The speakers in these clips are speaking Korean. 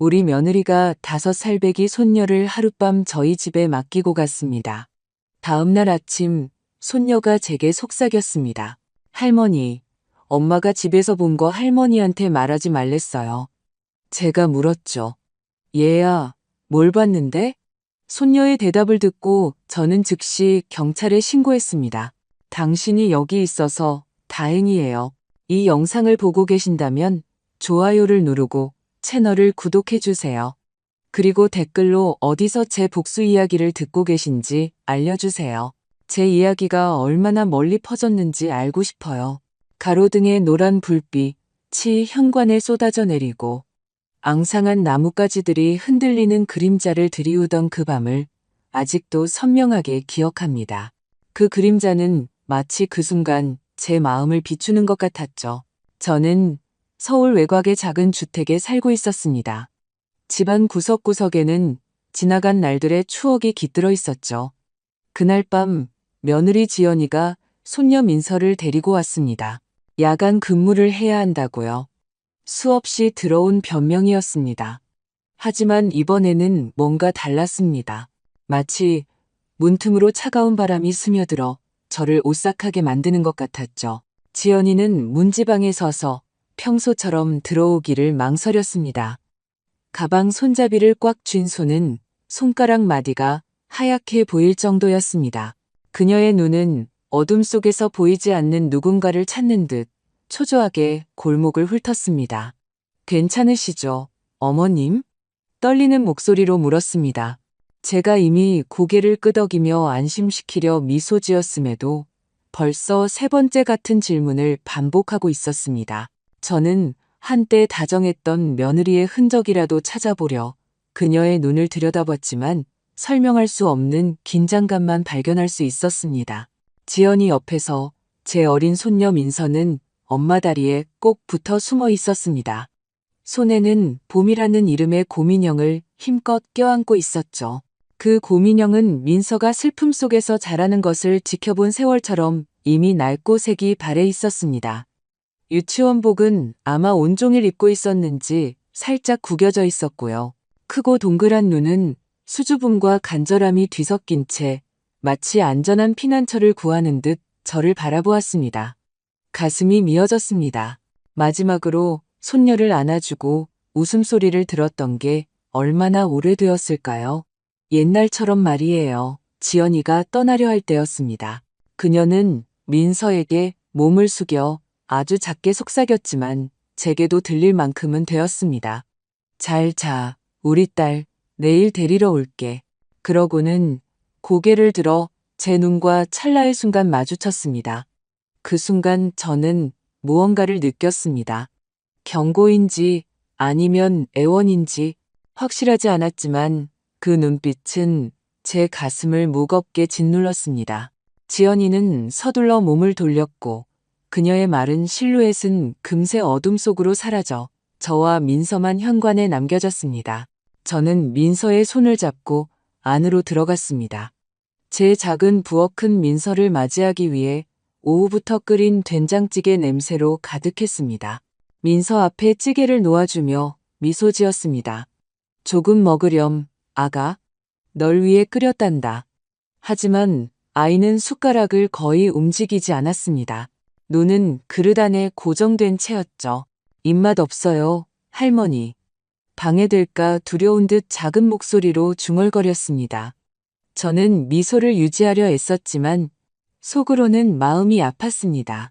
우리 며느리가 5살배기 손녀를 하룻밤 저희 집에 맡기고 갔습니다. 다음날 아침 손녀가 제게 속삭였습니다. 할머니, 엄마가 집에서 본 거 할머니한테 말하지 말랬어요. 제가 물었죠. 얘야, 뭘 봤는데? 손녀의 대답을 듣고 저는 즉시 경찰에 신고했습니다. 당신이 여기 있어서 다행이에요. 이 영상을 보고 계신다면 좋아요를 누르고 채널을 구독해주세요. 그리고 댓글로 어디서 제 복수 이야기를 듣고 계신지 알려주세요. 제 이야기가 얼마나 멀리 퍼졌는지 알고 싶어요. 가로등의 노란 불빛이 현관에 쏟아져 내리고 앙상한 나뭇가지들이 흔들리는 그림자를 드리우던 그 밤을 아직도 선명하게 기억합니다. 그 그림자는 마치 그 순간 제 마음을 비추는 것 같았죠. 저는 서울 외곽의 작은 주택에 살고 있었습니다. 집안 구석구석에는 지나간 날들의 추억이 깃들어 있었죠. 그날 밤 며느리 지연이가 손녀 민서를 데리고 왔습니다. 야간 근무를 해야 한다고요. 수없이 들어온 변명이었습니다. 하지만 이번에는 뭔가 달랐습니다. 마치 문틈으로 차가운 바람이 스며들어 저를 오싹하게 만드는 것 같았죠. 지연이는 문지방에 서서 평소처럼 들어오기를 망설였습니다. 가방 손잡이를 꽉 쥔 손은 손가락 마디가 하얗게 보일 정도였습니다. 그녀의 눈은 어둠 속에서 보이지 않는 누군가를 찾는 듯 초조하게 골목을 훑었습니다. 괜찮으시죠, 어머님? 떨리는 목소리로 물었습니다. 제가 이미 고개를 끄덕이며 안심시키려 미소 지었음에도 벌써 3번째 같은 질문을 반복하고 있었습니다. 저는 한때 다정했던 며느리의 흔적이라도 찾아보려 그녀의 눈을 들여다봤지만 설명할 수 없는 긴장감만 발견할 수 있었습니다. 지연이 옆에서 제 어린 손녀 민서는 엄마 다리에 꼭 붙어 숨어 있었습니다. 손에는 봄이라는 이름의 곰인형을 힘껏 껴안고 있었죠. 그 곰인형은 민서가 슬픔 속에서 자라는 것을 지켜본 세월처럼 이미 낡고 색이 발해 있었습니다. 유치원복은 아마 온종일 입고 있었는지 살짝 구겨져 있었고요. 크고 동그란 눈은 수줍음과 간절함이 뒤섞인 채 마치 안전한 피난처를 구하는 듯 저를 바라보았습니다. 가슴이 미어졌습니다. 마지막으로 손녀를 안아주고 웃음소리를 들었던 게 얼마나 오래되었을까요? 옛날처럼 말이에요. 지연이가 떠나려 할 때였습니다. 그녀는 민서에게 몸을 숙여 아주 작게 속삭였지만 제게도 들릴 만큼은 되었습니다. 잘 자, 우리 딸, 내일 데리러 올게. 그러고는 고개를 들어 제 눈과 찰나의 순간 마주쳤습니다. 그 순간 저는 무언가를 느꼈습니다. 경고인지 아니면 애원인지 확실하지 않았지만 그 눈빛은 제 가슴을 무겁게 짓눌렀습니다. 지연이는 서둘러 몸을 돌렸고 그녀의 마른 실루엣은 금세 어둠 속으로 사라져 저와 민서만 현관에 남겨졌습니다. 저는 민서의 손을 잡고 안으로 들어갔습니다. 제 작은 부엌 큰 민서를 맞이하기 위해 오후부터 끓인 된장찌개 냄새로 가득했습니다. 민서 앞에 찌개를 놓아주며 미소 지었습니다. 조금 먹으렴, 아가. 널 위해 끓였단다. 하지만 아이는 숟가락을 거의 움직이지 않았습니다. 눈은 그릇 안에 고정된 채였죠. 입맛 없어요, 할머니. 방해될까 두려운 듯 작은 목소리로 중얼거렸습니다. 저는 미소를 유지하려 애썼지만 속으로는 마음이 아팠습니다.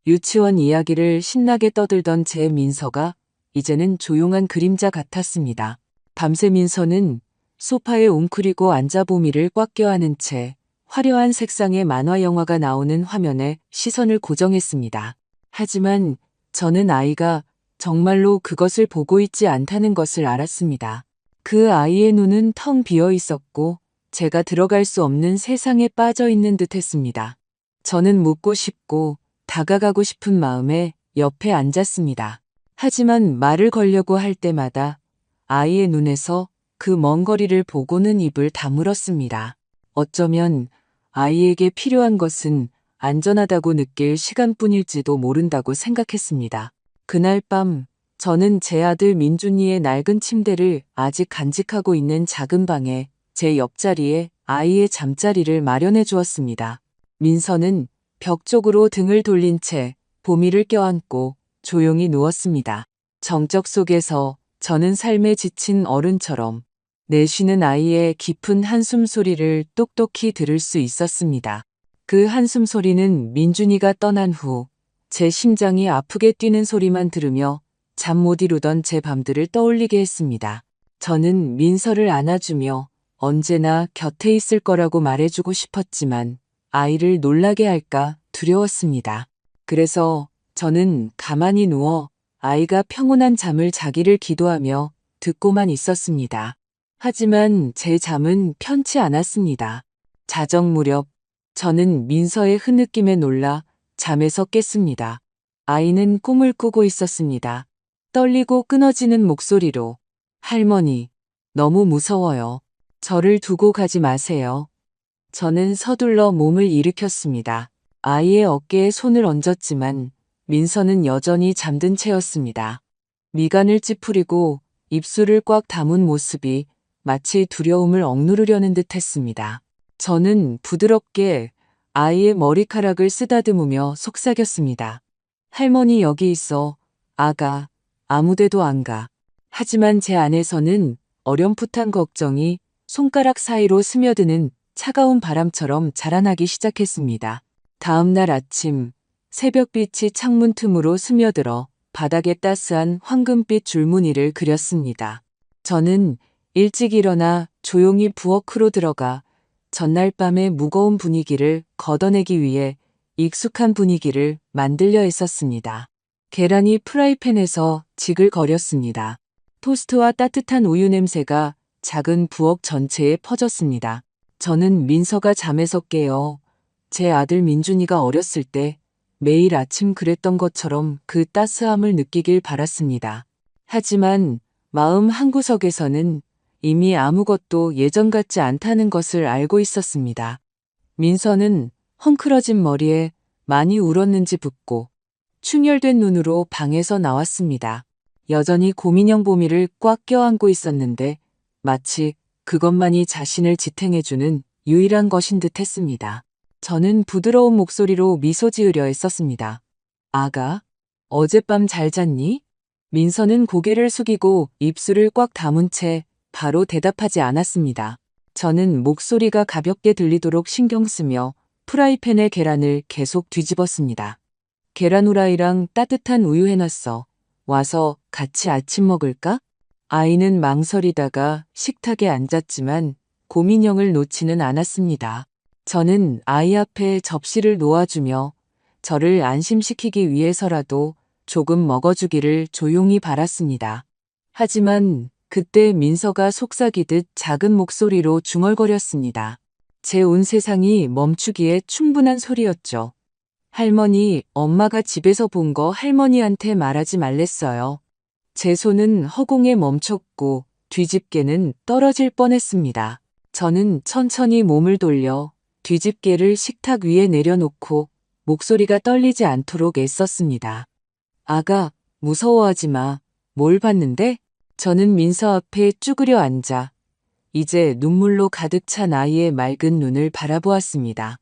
유치원 이야기를 신나게 떠들던 제 민서가 이제는 조용한 그림자 같았습니다. 밤새 민서는 소파에 웅크리고 앉아 보미를 꽉 껴안은 채 화려한 색상의 만화 영화가 나오는 화면에 시선을 고정했습니다. 하지만 저는 아이가 정말로 그것을 보고 있지 않다는 것을 알았습니다. 그 아이의 눈은 텅 비어 있었고 제가 들어갈 수 없는 세상에 빠져 있는 듯 했습니다. 저는 묻고 싶고 다가가고 싶은 마음에 옆에 앉았습니다. 하지만 말을 걸려고 할 때마다 아이의 눈에서 그 먼 거리를 보고는 입을 다물었습니다. 어쩌면 아이에게 필요한 것은 안전하다고 느낄 시간뿐일지도 모른다고 생각했습니다. 그날 밤 저는 제 아들 민준이의 낡은 침대를 아직 간직하고 있는 작은 방에 제 옆자리에 아이의 잠자리를 마련해 주었습니다. 민서는 벽 쪽으로 등을 돌린 채 보미를 껴안고 조용히 누웠습니다. 정적 속에서 저는 삶에 지친 어른처럼 내쉬는 아이의 깊은 한숨 소리를 똑똑히 들을 수 있었습니다. 그 한숨 소리는 민준이가 떠난 후 제 심장이 아프게 뛰는 소리만 들으며 잠 못 이루던 제 밤들을 떠올리게 했습니다. 저는 민서를 안아주며 언제나 곁에 있을 거라고 말해주고 싶었지만 아이를 놀라게 할까 두려웠습니다. 그래서 저는 가만히 누워 아이가 평온한 잠을 자기를 기도하며 듣고만 있었습니다. 하지만 제 잠은 편치 않았습니다. 자정 무렵 저는 민서의 흐느낌에 놀라 잠에서 깼습니다. 아이는 꿈을 꾸고 있었습니다. 떨리고 끊어지는 목소리로 할머니, 너무 무서워요. 저를 두고 가지 마세요. 저는 서둘러 몸을 일으켰습니다. 아이의 어깨에 손을 얹었지만 민서는 여전히 잠든 채였습니다. 미간을 찌푸리고 입술을 꽉 다문 모습이 마치 두려움을 억누르려는 듯 했습니다. 저는 부드럽게 아이의 머리카락을 쓰다듬으며 속삭였습니다. 할머니 여기 있어. 아가. 아무데도 안 가. 하지만 제 안에서는 어렴풋한 걱정이 손가락 사이로 스며드는 차가운 바람처럼 자라나기 시작했습니다. 다음 날 아침 새벽빛이 창문 틈으로 스며들어 바닥에 따스한 황금빛 줄무늬를 그렸습니다. 저는 일찍 일어나 조용히 부엌으로 들어가 전날 밤의 무거운 분위기를 걷어내기 위해 익숙한 분위기를 만들려 했었습니다. 계란이 프라이팬에서 지글거렸습니다. 토스트와 따뜻한 우유 냄새가 작은 부엌 전체에 퍼졌습니다. 저는 민서가 잠에서 깨어 제 아들 민준이가 어렸을 때 매일 아침 그랬던 것처럼 그 따스함을 느끼길 바랐습니다. 하지만 마음 한구석에서는 이미 아무것도 예전 같지 않다는 것을 알고 있었습니다. 민서는 헝클어진 머리에 많이 울었는지 붓고 충혈된 눈으로 방에서 나왔습니다. 여전히 곰인형 보미를 꽉 껴안고 있었는데 마치 그것만이 자신을 지탱해주는 유일한 것인 듯 했습니다. 저는 부드러운 목소리로 미소 지으려 했었습니다. 아가, 어젯밤 잘 잤니? 민서는 고개를 숙이고 입술을 꽉 다문 채 바로 대답하지 않았습니다. 저는 목소리가 가볍게 들리도록 신경 쓰며 프라이팬에 계란을 계속 뒤집었습니다. 계란 후라이랑 따뜻한 우유 해놨어. 와서 같이 아침 먹을까? 아이는 망설이다가 식탁에 앉았지만 곰인형을 놓지는 않았습니다. 저는 아이 앞에 접시를 놓아주며 저를 안심시키기 위해서라도 조금 먹어주기를 조용히 바랐습니다. 하지만 그때 민서가 속삭이듯 작은 목소리로 중얼거렸습니다. 제 온 세상이 멈추기에 충분한 소리였죠. 할머니, 엄마가 집에서 본 거 할머니한테 말하지 말랬어요. 제 손은 허공에 멈췄고 뒤집개는 떨어질 뻔했습니다. 저는 천천히 몸을 돌려 뒤집개를 식탁 위에 내려놓고 목소리가 떨리지 않도록 애썼습니다. 아가, 무서워하지 마. 뭘 봤는데? 저는 민서 앞에 쭈그려 앉아 이제 눈물로 가득 찬 아이의 맑은 눈을 바라보았습니다.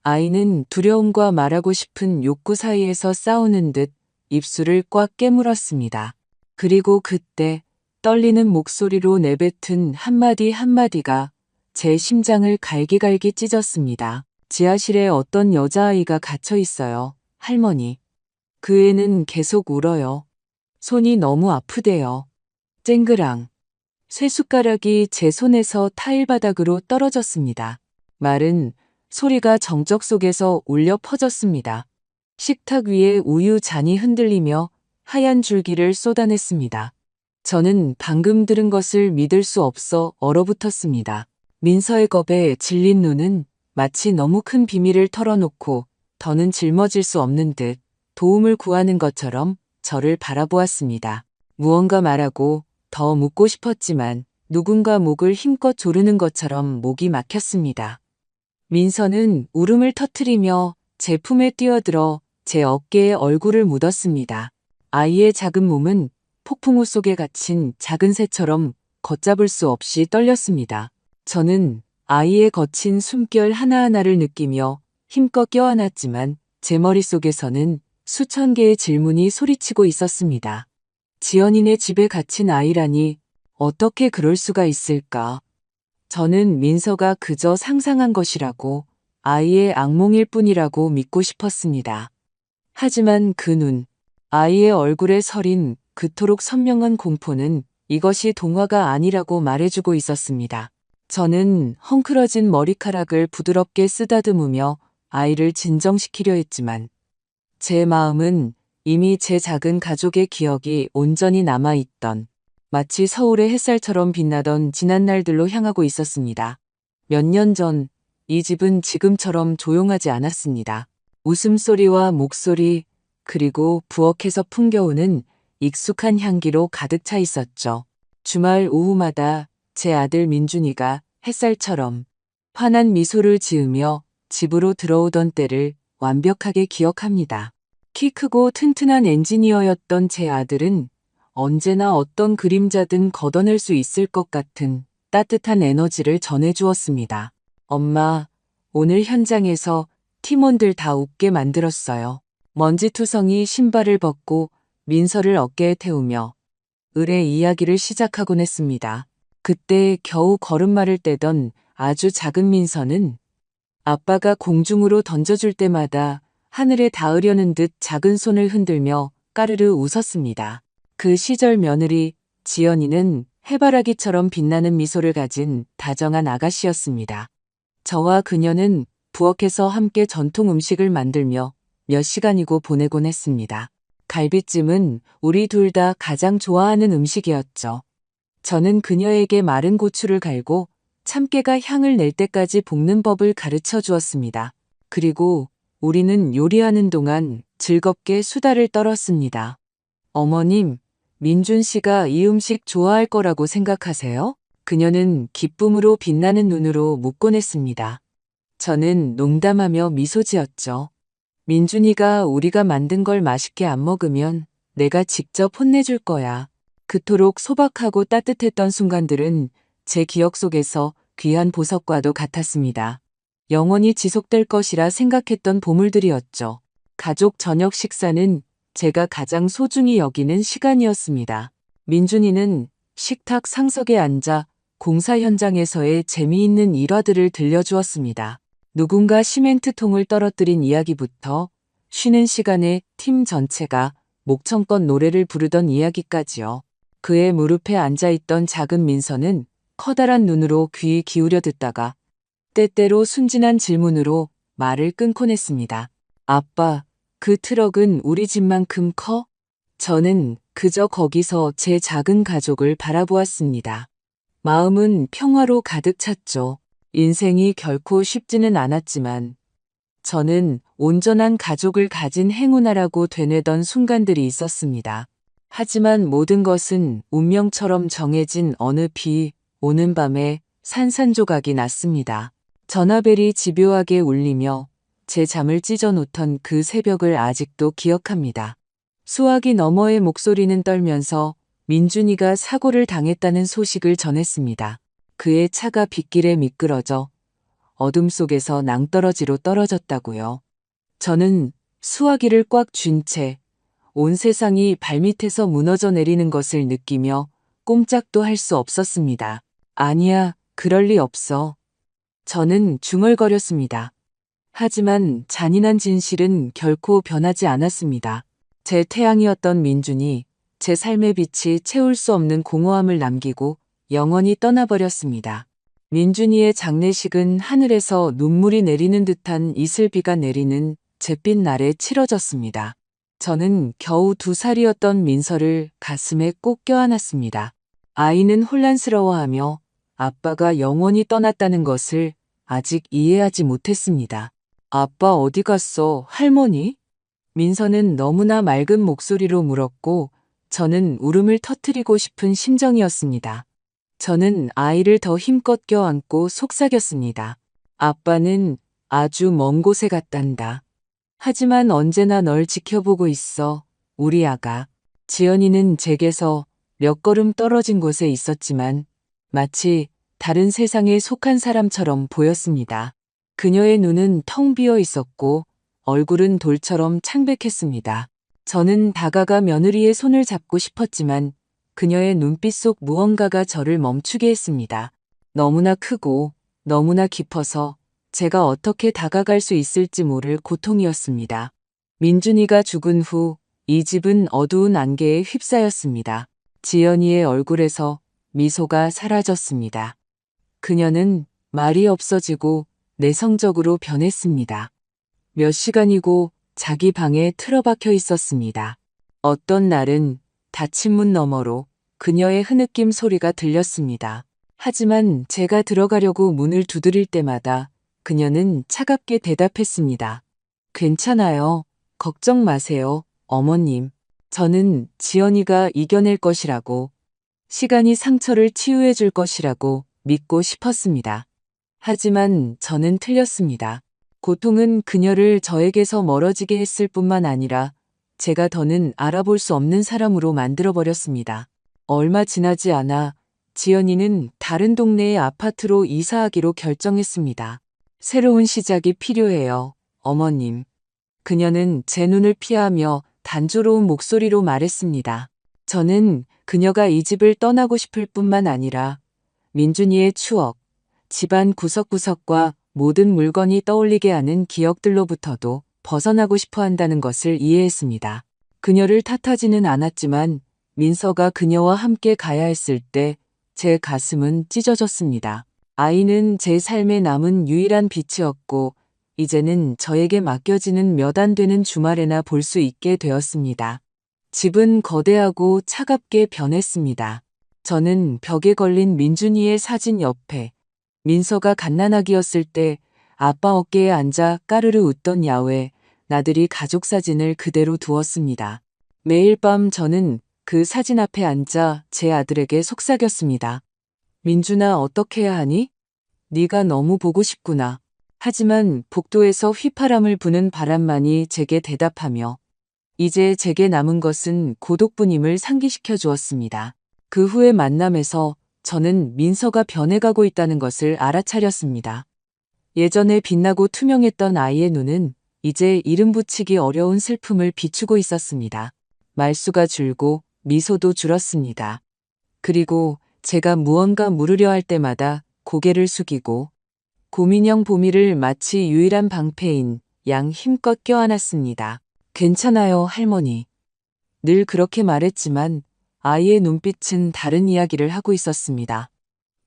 아이는 두려움과 말하고 싶은 욕구 사이에서 싸우는 듯 입술을 꽉 깨물었습니다. 그리고 그때 떨리는 목소리로 내뱉은 한마디 한마디가 제 심장을 갈기갈기 찢었습니다. 지하실에 어떤 여자아이가 갇혀 있어요. 할머니. 그 애는 계속 울어요. 손이 너무 아프대요. 쨍그랑. 쇠숟가락이 제 손에서 타일 바닥으로 떨어졌습니다. 말은 소리가 정적 속에서 울려 퍼졌습니다. 식탁 위에 우유 잔이 흔들리며 하얀 줄기를 쏟아냈습니다. 저는 방금 들은 것을 믿을 수 없어 얼어붙었습니다. 민서의 겁에 질린 눈은 마치 너무 큰 비밀을 털어놓고 더는 짊어질 수 없는 듯 도움을 구하는 것처럼 저를 바라보았습니다. 무언가 말하고 더 묻고 싶었지만 누군가 목을 힘껏 조르는 것처럼 목이 막혔습니다. 민서는 울음을 터뜨리며 제 품에 뛰어들어 제 어깨에 얼굴을 묻었습니다. 아이의 작은 몸은 폭풍우 속에 갇힌 작은 새처럼 걷잡을 수 없이 떨렸습니다. 저는 아이의 거친 숨결 하나하나를 느끼며 힘껏 껴안았지만 제 머릿속에서는 수천 개의 질문이 소리치고 있었습니다. 지연이네 집에 갇힌 아이라니 어떻게 그럴 수가 있을까? 저는 민서가 그저 상상한 것이라고, 아이의 악몽일 뿐이라고 믿고 싶었습니다. 하지만 그 눈, 아이의 얼굴에 서린 그토록 선명한 공포는 이것이 동화가 아니라고 말해주고 있었습니다. 저는 헝클어진 머리카락을 부드럽게 쓰다듬으며 아이를 진정시키려 했지만 제 마음은 이미 제 작은 가족의 기억이 온전히 남아있던, 마치 서울의 햇살처럼 빛나던 지난 날들로 향하고 있었습니다. 몇 년 전 이 집은 지금처럼 조용하지 않았습니다. 웃음소리와 목소리, 그리고 부엌에서 풍겨오는 익숙한 향기로 가득 차 있었죠. 주말 오후마다 제 아들 민준이가 햇살처럼 환한 미소를 지으며 집으로 들어오던 때를 완벽하게 기억합니다. 키 크고 튼튼한 엔지니어였던 제 아들은 언제나 어떤 그림자든 걷어낼 수 있을 것 같은 따뜻한 에너지를 전해주었습니다. 엄마, 오늘 현장에서 팀원들 다 웃게 만들었어요. 먼지투성이 신발을 벗고 민서를 어깨에 태우며 을의 이야기를 시작하곤 했습니다. 그때 겨우 걸음마를 떼던 아주 작은 민서는 아빠가 공중으로 던져줄 때마다 하늘에 닿으려는 듯 작은 손을 흔들며 까르르 웃었습니다. 그 시절 며느리 지연이는 해바라기처럼 빛나는 미소를 가진 다정한 아가씨였습니다. 저와 그녀는 부엌에서 함께 전통 음식을 만들며 몇 시간이고 보내곤 했습니다. 갈비찜은 우리 둘 다 가장 좋아하는 음식이었죠. 저는 그녀에게 마른 고추를 갈고 참깨가 향을 낼 때까지 볶는 법을 가르쳐 주었습니다. 그리고 우리는 요리하는 동안 즐겁게 수다를 떨었습니다. 어머님, 민준 씨가 이 음식 좋아할 거라고 생각하세요? 그녀는 기쁨으로 빛나는 눈으로 묻곤 했습니다. 저는 농담하며 미소 지었죠. 민준이가 우리가 만든 걸 맛있게 안 먹으면 내가 직접 혼내줄 거야. 그토록 소박하고 따뜻했던 순간들은 제 기억 속에서 귀한 보석과도 같았습니다. 영원히 지속될 것이라 생각했던 보물들이었죠. 가족 저녁 식사는 제가 가장 소중히 여기는 시간이었습니다. 민준이는 식탁 상석에 앉아 공사 현장에서의 재미있는 일화들을 들려주었습니다. 누군가 시멘트통을 떨어뜨린 이야기부터 쉬는 시간에 팀 전체가 목청껏 노래를 부르던 이야기까지요. 그의 무릎에 앉아있던 작은 민서는 커다란 눈으로 귀 기울여 듣다가 때때로 순진한 질문으로 말을 끊곤 했습니다. 아빠, 그 트럭은 우리 집만큼 커? 저는 그저 거기서 제 작은 가족을 바라보았습니다. 마음은 평화로 가득 찼죠. 인생이 결코 쉽지는 않았지만 저는 온전한 가족을 가진 행운아라고 되뇌던 순간들이 있었습니다. 하지만 모든 것은 운명처럼 정해진 어느 비 오는 밤에 산산조각이 났습니다. 전화벨이 집요하게 울리며 제 잠을 찢어놓던 그 새벽을 아직도 기억합니다. 수화기 너머의 목소리는 떨면서 민준이가 사고를 당했다는 소식을 전했습니다. 그의 차가 빗길에 미끄러져 어둠 속에서 낭떠러지로 떨어졌다고요. 저는 수화기를 꽉 쥔 채 온 세상이 발밑에서 무너져 내리는 것을 느끼며 꼼짝도 할 수 없었습니다. 아니야, 그럴 리 없어. 저는 중얼거렸습니다. 하지만 잔인한 진실은 결코 변하지 않았습니다. 제 태양이었던 민준이 제 삶의 빛이 채울 수 없는 공허함을 남기고 영원히 떠나버렸습니다. 민준이의 장례식은 하늘에서 눈물이 내리는 듯한 이슬비가 내리는 잿빛 날에 치러졌습니다. 저는 겨우 2살이었던 민서를 가슴에 꼭 껴안았습니다. 아이는 혼란스러워하며 아빠가 영원히 떠났다는 것을 아직 이해하지 못했습니다. 아빠 어디 갔어, 할머니? 민서는 너무나 맑은 목소리로 물었고 저는 울음을 터뜨리고 싶은 심정이었습니다. 저는 아이를 더 힘껏 껴안고 속삭였습니다. 아빠는 아주 먼 곳에 갔단다. 하지만 언제나 널 지켜보고 있어, 우리 아가. 지연이는 제게서 몇 걸음 떨어진 곳에 있었지만 마치 다른 세상에 속한 사람처럼 보였습니다. 그녀의 눈은 텅 비어 있었고 얼굴은 돌처럼 창백했습니다. 저는 다가가 며느리의 손을 잡고 싶었지만 그녀의 눈빛 속 무언가가 저를 멈추게 했습니다. 너무나 크고 너무나 깊어서 제가 어떻게 다가갈 수 있을지 모를 고통이었습니다. 민준이가 죽은 후 이 집은 어두운 안개에 휩싸였습니다. 지연이의 얼굴에서 미소가 사라졌습니다. 그녀는 말이 없어지고 내성적으로 변했습니다. 몇 시간이고 자기 방에 틀어박혀 있었습니다. 어떤 날은 닫힌 문 너머로 그녀의 흐느낌 소리가 들렸습니다. 하지만 제가 들어가려고 문을 두드릴 때마다 그녀는 차갑게 대답했습니다. 괜찮아요. 걱정 마세요, 어머님. 저는 지연이가 이겨낼 것이라고, 시간이 상처를 치유해 줄 것이라고 믿고 싶었습니다. 하지만 저는 틀렸습니다. 고통은 그녀를 저에게서 멀어지게 했을 뿐만 아니라 제가 더는 알아볼 수 없는 사람으로 만들어버렸습니다. 얼마 지나지 않아 지연이는 다른 동네의 아파트로 이사하기로 결정했습니다. 새로운 시작이 필요해요, 어머님. 그녀는 제 눈을 피하며 단조로운 목소리로 말했습니다. 저는 그녀가 이 집을 떠나고 싶을 뿐만 아니라 민준이의 추억, 집안 구석구석과 모든 물건이 떠올리게 하는 기억들로부터도 벗어나고 싶어 한다는 것을 이해했습니다. 그녀를 탓하지는 않았지만 민서가 그녀와 함께 가야 했을 때 제 가슴은 찢어졌습니다. 아이는 제 삶에 남은 유일한 빛이었고 이제는 저에게 맡겨지는 몇 안 되는 주말에나 볼 수 있게 되었습니다. 집은 거대하고 차갑게 변했습니다. 저는 벽에 걸린 민준이의 사진 옆에 민서가 갓난아기였을 때 아빠 어깨에 앉아 까르르 웃던 야외 나들이 가족 사진을 그대로 두었습니다. 매일 밤 저는 그 사진 앞에 앉아 제 아들에게 속삭였습니다. 민준아, 어떻게 해야 하니? 네가 너무 보고 싶구나. 하지만 복도에서 휘파람을 부는 바람만이 제게 대답하며 이제 제게 남은 것은 고독뿐임을 상기시켜 주었습니다. 그 후의 만남에서 저는 민서가 변해가고 있다는 것을 알아차렸습니다. 예전에 빛나고 투명했던 아이의 눈은 이제 이름 붙이기 어려운 슬픔을 비추고 있었습니다. 말수가 줄고 미소도 줄었습니다. 그리고 제가 무언가 물으려 할 때마다 고개를 숙이고 고민형 보미를 마치 유일한 방패인 양 힘껏 껴안았습니다. 괜찮아요, 할머니. 늘 그렇게 말했지만 아이의 눈빛은 다른 이야기를 하고 있었습니다.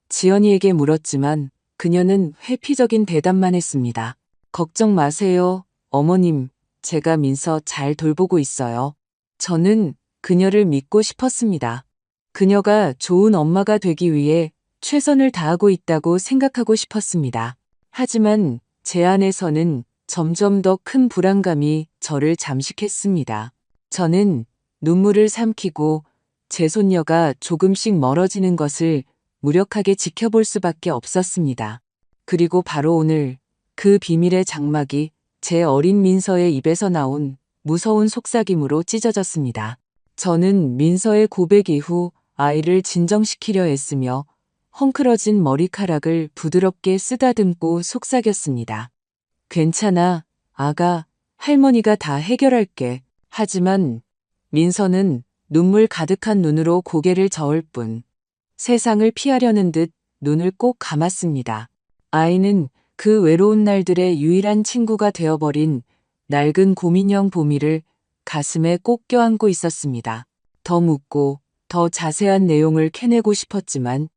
지연이에게 물었지만 그녀는 회피적인 대답만 했습니다. 걱정 마세요, 어머님. 제가 민서 잘 돌보고 있어요. 저는 그녀를 믿고 싶었습니다. 그녀가 좋은 엄마가 되기 위해 최선을 다하고 있다고 생각하고 싶었습니다. 하지만 제 안에서는 점점 더 큰 불안감이 저를 잠식했습니다. 저는 눈물을 삼키고 제 손녀가 조금씩 멀어지는 것을 무력하게 지켜볼 수밖에 없었습니다. 그리고 바로 오늘 그 비밀의 장막이 제 어린 민서의 입에서 나온 무서운 속삭임으로 찢어졌습니다. 저는 민서의 고백 이후 아이를 진정시키려 애쓰며 헝클어진 머리카락을 부드럽게 쓰다듬고 속삭였습니다. 괜찮아, 아가. 할머니가 다 해결할게. 하지만 민서는 눈물 가득한 눈으로 고개를 저을 뿐 세상을 피하려는 듯 눈을 꼭 감았습니다. 아이는 그 외로운 날들의 유일한 친구가 되어버린 낡은 고민형 보미를 가슴에 꼭 껴안고 있었습니다. 더 묻고 더 자세한 내용을 캐내고 싶었지만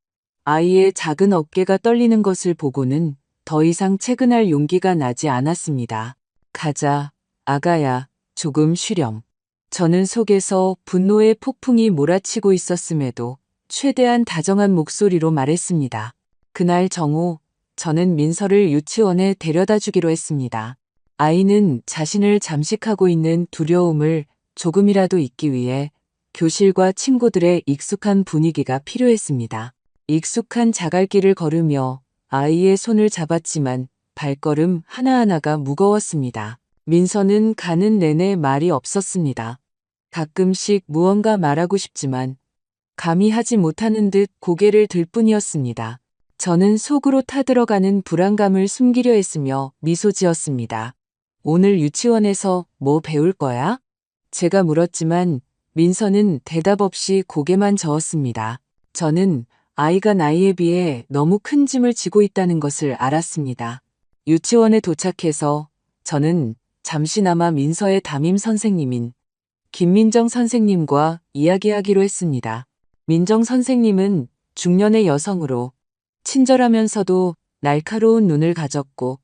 아이의 작은 어깨가 떨리는 것을 보고는 더 이상 채근할 용기가 나지 않았습니다. 가자, 아가야, 조금 쉬렴. 저는 속에서 분노의 폭풍이 몰아치고 있었음에도 최대한 다정한 목소리로 말했습니다. 그날 정오, 저는 민서를 유치원에 데려다 주기로 했습니다. 아이는 자신을 잠식하고 있는 두려움을 조금이라도 잊기 위해 교실과 친구들의 익숙한 분위기가 필요했습니다. 익숙한 자갈길을 걸으며 아이의 손을 잡았지만 발걸음 하나하나가 무거웠습니다. 민서는 가는 내내 말이 없었습니다. 가끔씩 무언가 말하고 싶지만 감히 하지 못하는 듯 고개를 들 뿐이었습니다. 저는 속으로 타들어가는 불안감을 숨기려 했으며 미소 지었습니다. 오늘 유치원에서 뭐 배울 거야? 제가 물었지만 민서는 대답 없이 고개만 저었습니다. 저는 아이가 나이에 비해 너무 큰 짐을 지고 있다는 것을 알았습니다. 유치원에 도착해서 저는 잠시나마 민서의 담임 선생님인 김민정 선생님과 이야기하기로 했습니다. 민정 선생님은 중년의 여성으로 친절하면서도 날카로운 눈을 가졌고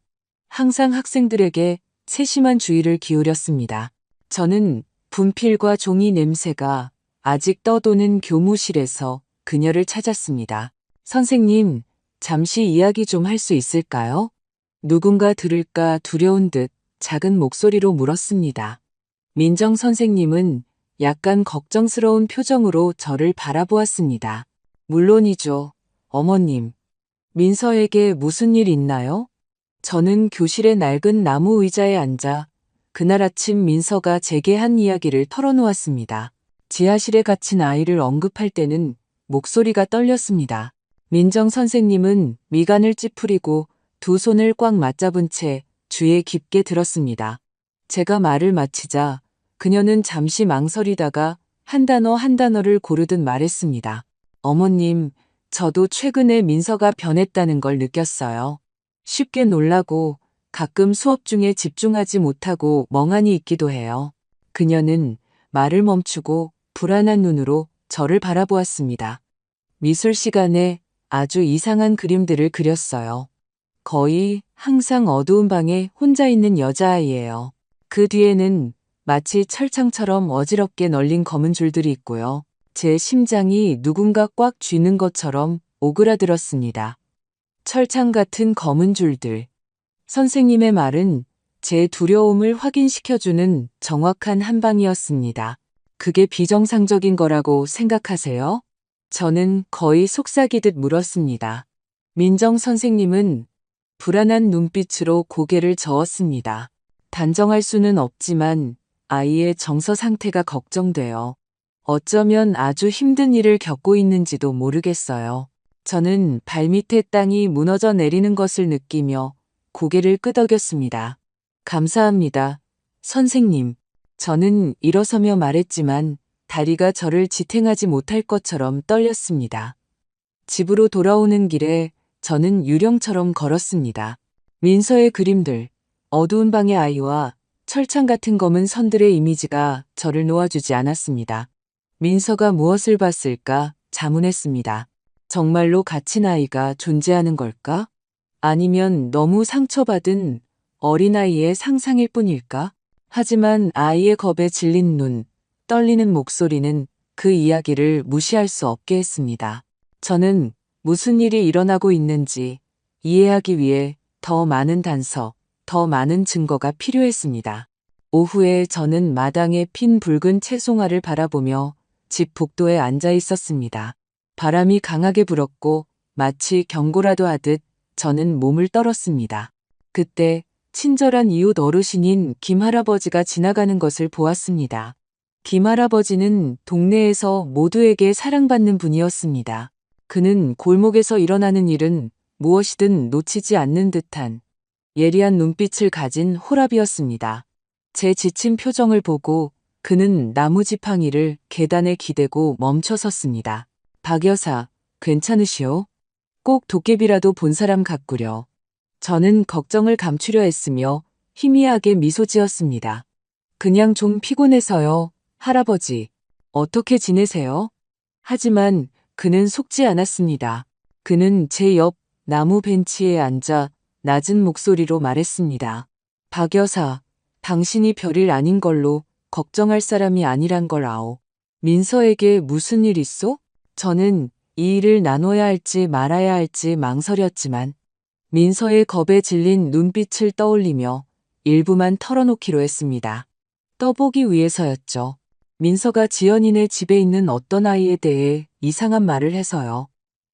항상 학생들에게 세심한 주의를 기울였습니다. 저는 분필과 종이 냄새가 아직 떠도는 교무실에서 그녀를 찾았습니다. 선생님, 잠시 이야기 좀 할 수 있을까요? 누군가 들을까 두려운 듯 작은 목소리로 물었습니다. 민정 선생님은 약간 걱정스러운 표정으로 저를 바라보았습니다. 물론이죠, 어머님. 민서에게 무슨 일 있나요? 저는 교실의 낡은 나무 의자에 앉아 그날 아침 민서가 제게 한 이야기를 털어놓았습니다. 지하실에 갇힌 아이를 언급할 때는 목소리가 떨렸습니다. 민정 선생님은 미간을 찌푸리고 두 손을 꽉 맞잡은 채 주에 깊게 들었습니다. 제가 말을 마치자 그녀는 잠시 망설이다가 한 단어 한 단어를 고르듯 말했습니다. 어머님, 저도 최근에 민서가 변했다는 걸 느꼈어요. 쉽게 놀라고 가끔 수업 중에 집중하지 못하고 멍하니 있기도 해요. 그녀는 말을 멈추고 불안한 눈으로 저를 바라보았습니다. 미술 시간에 아주 이상한 그림들을 그렸어요. 거의 항상 어두운 방에 혼자 있는 여자아이예요. 그 뒤에는 마치 철창처럼 어지럽게 널린 검은 줄들이 있고요. 제 심장이 누군가 꽉 쥐는 것처럼 오그라들었습니다. 철창 같은 검은 줄들. 선생님의 말은 제 두려움을 확인시켜주는 정확한 한 방이었습니다. 그게 비정상적인 거라고 생각하세요? 저는 거의 속삭이듯 물었습니다. 민정 선생님은 불안한 눈빛으로 고개를 저었습니다. 단정할 수는 없지만 아이의 정서 상태가 걱정돼요. 어쩌면 아주 힘든 일을 겪고 있는지도 모르겠어요. 저는 발밑에 땅이 무너져 내리는 것을 느끼며 고개를 끄덕였습니다. 감사합니다. 선생님. 저는 일어서며 말했지만 다리가 저를 지탱하지 못할 것처럼 떨렸습니다. 집으로 돌아오는 길에 저는 유령처럼 걸었습니다. 민서의 그림들, 어두운 방의 아이와 철창 같은 검은 선들의 이미지가 저를 놓아주지 않았습니다. 민서가 무엇을 봤을까 자문했습니다. 정말로 갇힌 아이가 존재하는 걸까? 아니면 너무 상처받은 어린아이의 상상일 뿐일까? 하지만 아이의 겁에 질린 눈, 떨리는 목소리는 그 이야기를 무시할 수 없게 했습니다. 저는 무슨 일이 일어나고 있는지 이해하기 위해 더 많은 단서, 더 많은 증거가 필요했습니다. 오후에 저는 마당에 핀 붉은 채송화를 바라보며 집 복도에 앉아 있었습니다. 바람이 강하게 불었고 마치 경고라도 하듯 저는 몸을 떨었습니다. 그때 친절한 이웃 어르신인 김할아버지가 지나가는 것을 보았습니다. 김할아버지는 동네에서 모두에게 사랑받는 분이었습니다. 그는 골목에서 일어나는 일은 무엇이든 놓치지 않는 듯한 예리한 눈빛을 가진 호랍이었습니다. 제 지친 표정을 보고 그는 나무 지팡이를 계단에 기대고 멈춰 섰습니다. 박 여사, 괜찮으시오? 꼭 도깨비라도 본 사람 같구려. 저는 걱정을 감추려 했으며 희미하게 미소 지었습니다. 그냥 좀 피곤해서요, 할아버지. 어떻게 지내세요? 하지만 그는 속지 않았습니다. 그는 제 옆 나무 벤치에 앉아 낮은 목소리로 말했습니다. 박 여사, 당신이 별일 아닌 걸로 걱정할 사람이 아니란 걸 아오. 민서에게 무슨 일 있소? 저는 이 일을 나눠야 할지 말아야 할지 망설였지만 민서의 겁에 질린 눈빛을 떠올리며 일부만 털어놓기로 했습니다. 떠보기 위해서였죠. 민서가 지연이네 집에 있는 어떤 아이에 대해 이상한 말을 해서요.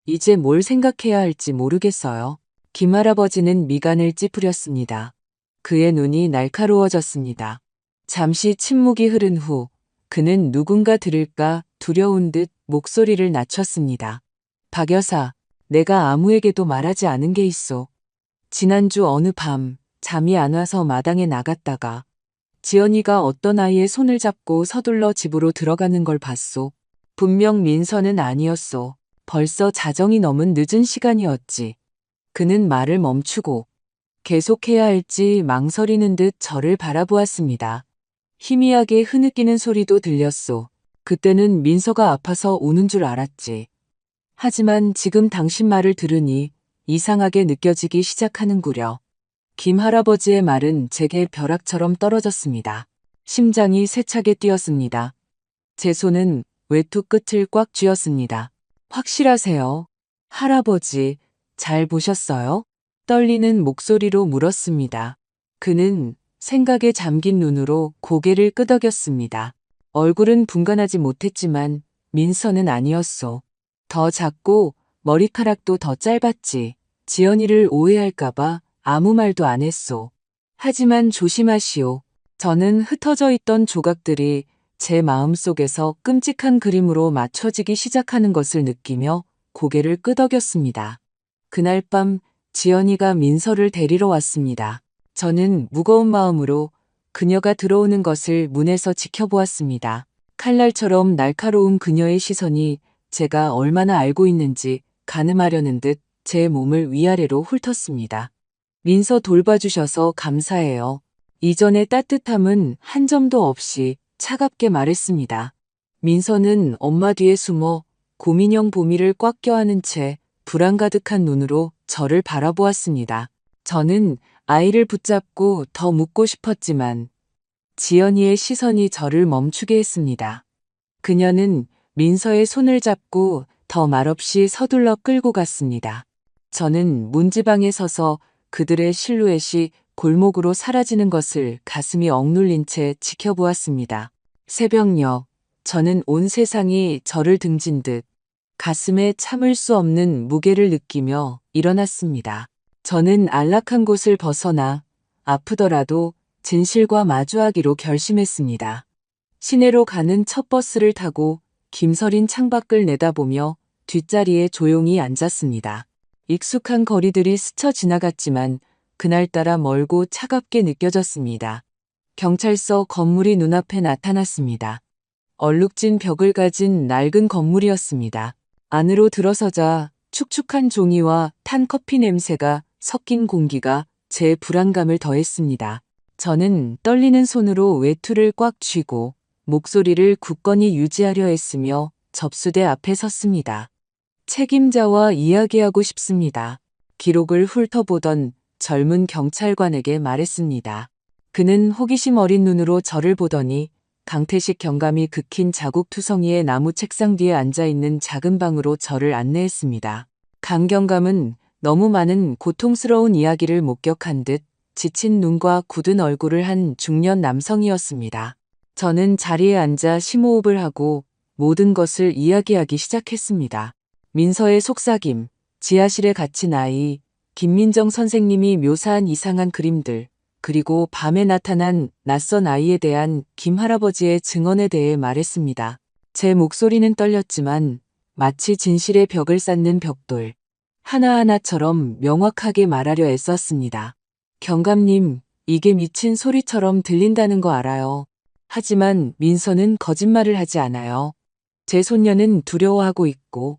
이제 뭘 생각해야 할지 모르겠어요. 김할아버지는 미간을 찌푸렸습니다. 그의 눈이 날카로워졌습니다. 잠시 침묵이 흐른 후 그는 누군가 들을까 두려운 듯 목소리를 낮췄습니다. 박 여사, 내가 아무에게도 말하지 않은 게 있어. 지난주 어느 밤 잠이 안 와서 마당에 나갔다가 지연이가 어떤 아이의 손을 잡고 서둘러 집으로 들어가는 걸 봤소. 분명 민서는 아니었소. 벌써 자정이 넘은 늦은 시간이었지. 그는 말을 멈추고 계속해야 할지 망설이는 듯 저를 바라보았습니다. 희미하게 흐느끼는 소리도 들렸소. 그때는 민서가 아파서 우는 줄 알았지. 하지만 지금 당신 말을 들으니 이상하게 느껴지기 시작하는구려. 김 할아버지의 말은 제게 벼락처럼 떨어졌습니다. 심장이 세차게 뛰었습니다. 제 손은 외투 끝을 꽉 쥐었습니다. 확실하세요? 할아버지, 잘 보셨어요? 떨리는 목소리로 물었습니다. 그는 생각에 잠긴 눈으로 고개를 끄덕였습니다. 얼굴은 분간하지 못했지만 민서는 아니었소. 더 작고 머리카락도 더 짧았지. 지연이를 오해할까봐 아무 말도 안 했소. 하지만 조심하시오. 저는 흩어져 있던 조각들이 제 마음속에서 끔찍한 그림으로 맞춰지기 시작하는 것을 느끼며 고개를 끄덕였습니다. 그날 밤 지연이가 민서를 데리러 왔습니다. 저는 무거운 마음으로 그녀가 들어오는 것을 문에서 지켜보았습니다. 칼날처럼 날카로운 그녀의 시선이 제가 얼마나 알고 있는지 가늠하려는 듯 제 몸을 위아래로 훑었습니다. 민서 돌봐주셔서 감사해요. 이전의 따뜻함은 한 점도 없이 차갑게 말했습니다. 민서는 엄마 뒤에 숨어 곰인형 보미를 꽉 껴안은 채 불안 가득한 눈으로 저를 바라보았습니다. 저는 아이를 붙잡고 더 묻고 싶었지만 지연이의 시선이 저를 멈추게 했습니다. 그녀는 민서의 손을 잡고 더 말없이 서둘러 끌고 갔습니다. 저는 문지방에 서서 그들의 실루엣이 골목으로 사라지는 것을 가슴이 억눌린 채 지켜보았습니다. 새벽녘, 저는 온 세상이 저를 등진 듯 가슴에 참을 수 없는 무게를 느끼며 일어났습니다. 저는 안락한 곳을 벗어나 아프더라도 진실과 마주하기로 결심했습니다. 시내로 가는 첫 버스를 타고 김서린 창밖을 내다보며 뒷자리에 조용히 앉았습니다. 익숙한 거리들이 스쳐 지나갔지만 그날따라 멀고 차갑게 느껴졌습니다. 경찰서 건물이 눈앞에 나타났습니다. 얼룩진 벽을 가진 낡은 건물이었습니다. 안으로 들어서자 축축한 종이와 탄 커피 냄새가 섞인 공기가 제 불안감을 더했습니다. 저는 떨리는 손으로 외투를 꽉 쥐고 목소리를 굳건히 유지하려 했으며 접수대 앞에 섰습니다. 책임자와 이야기하고 싶습니다. 기록을 훑어보던 젊은 경찰관에게 말했습니다. 그는 호기심 어린 눈으로 저를 보더니 강태식 경감이 극힌 자국투성이의 나무 책상 뒤에 앉아있는 작은 방으로 저를 안내했습니다. 강 경감은 너무 많은 고통스러운 이야기를 목격한 듯 지친 눈과 굳은 얼굴을 한 중년 남성이었습니다. 저는 자리에 앉아 심호흡을 하고 모든 것을 이야기하기 시작했습니다. 민서의 속삭임, 지하실에 갇힌 아이, 김민정 선생님이 묘사한 이상한 그림들, 그리고 밤에 나타난 낯선 아이에 대한 김 할아버지의 증언에 대해 말했습니다. 제 목소리는 떨렸지만 마치 진실의 벽을 쌓는 벽돌, 하나하나처럼 명확하게 말하려 애썼습니다. 경감님, 이게 미친 소리처럼 들린다는 거 알아요. 하지만 민서는 거짓말을 하지 않아요. 제 손녀는 두려워하고 있고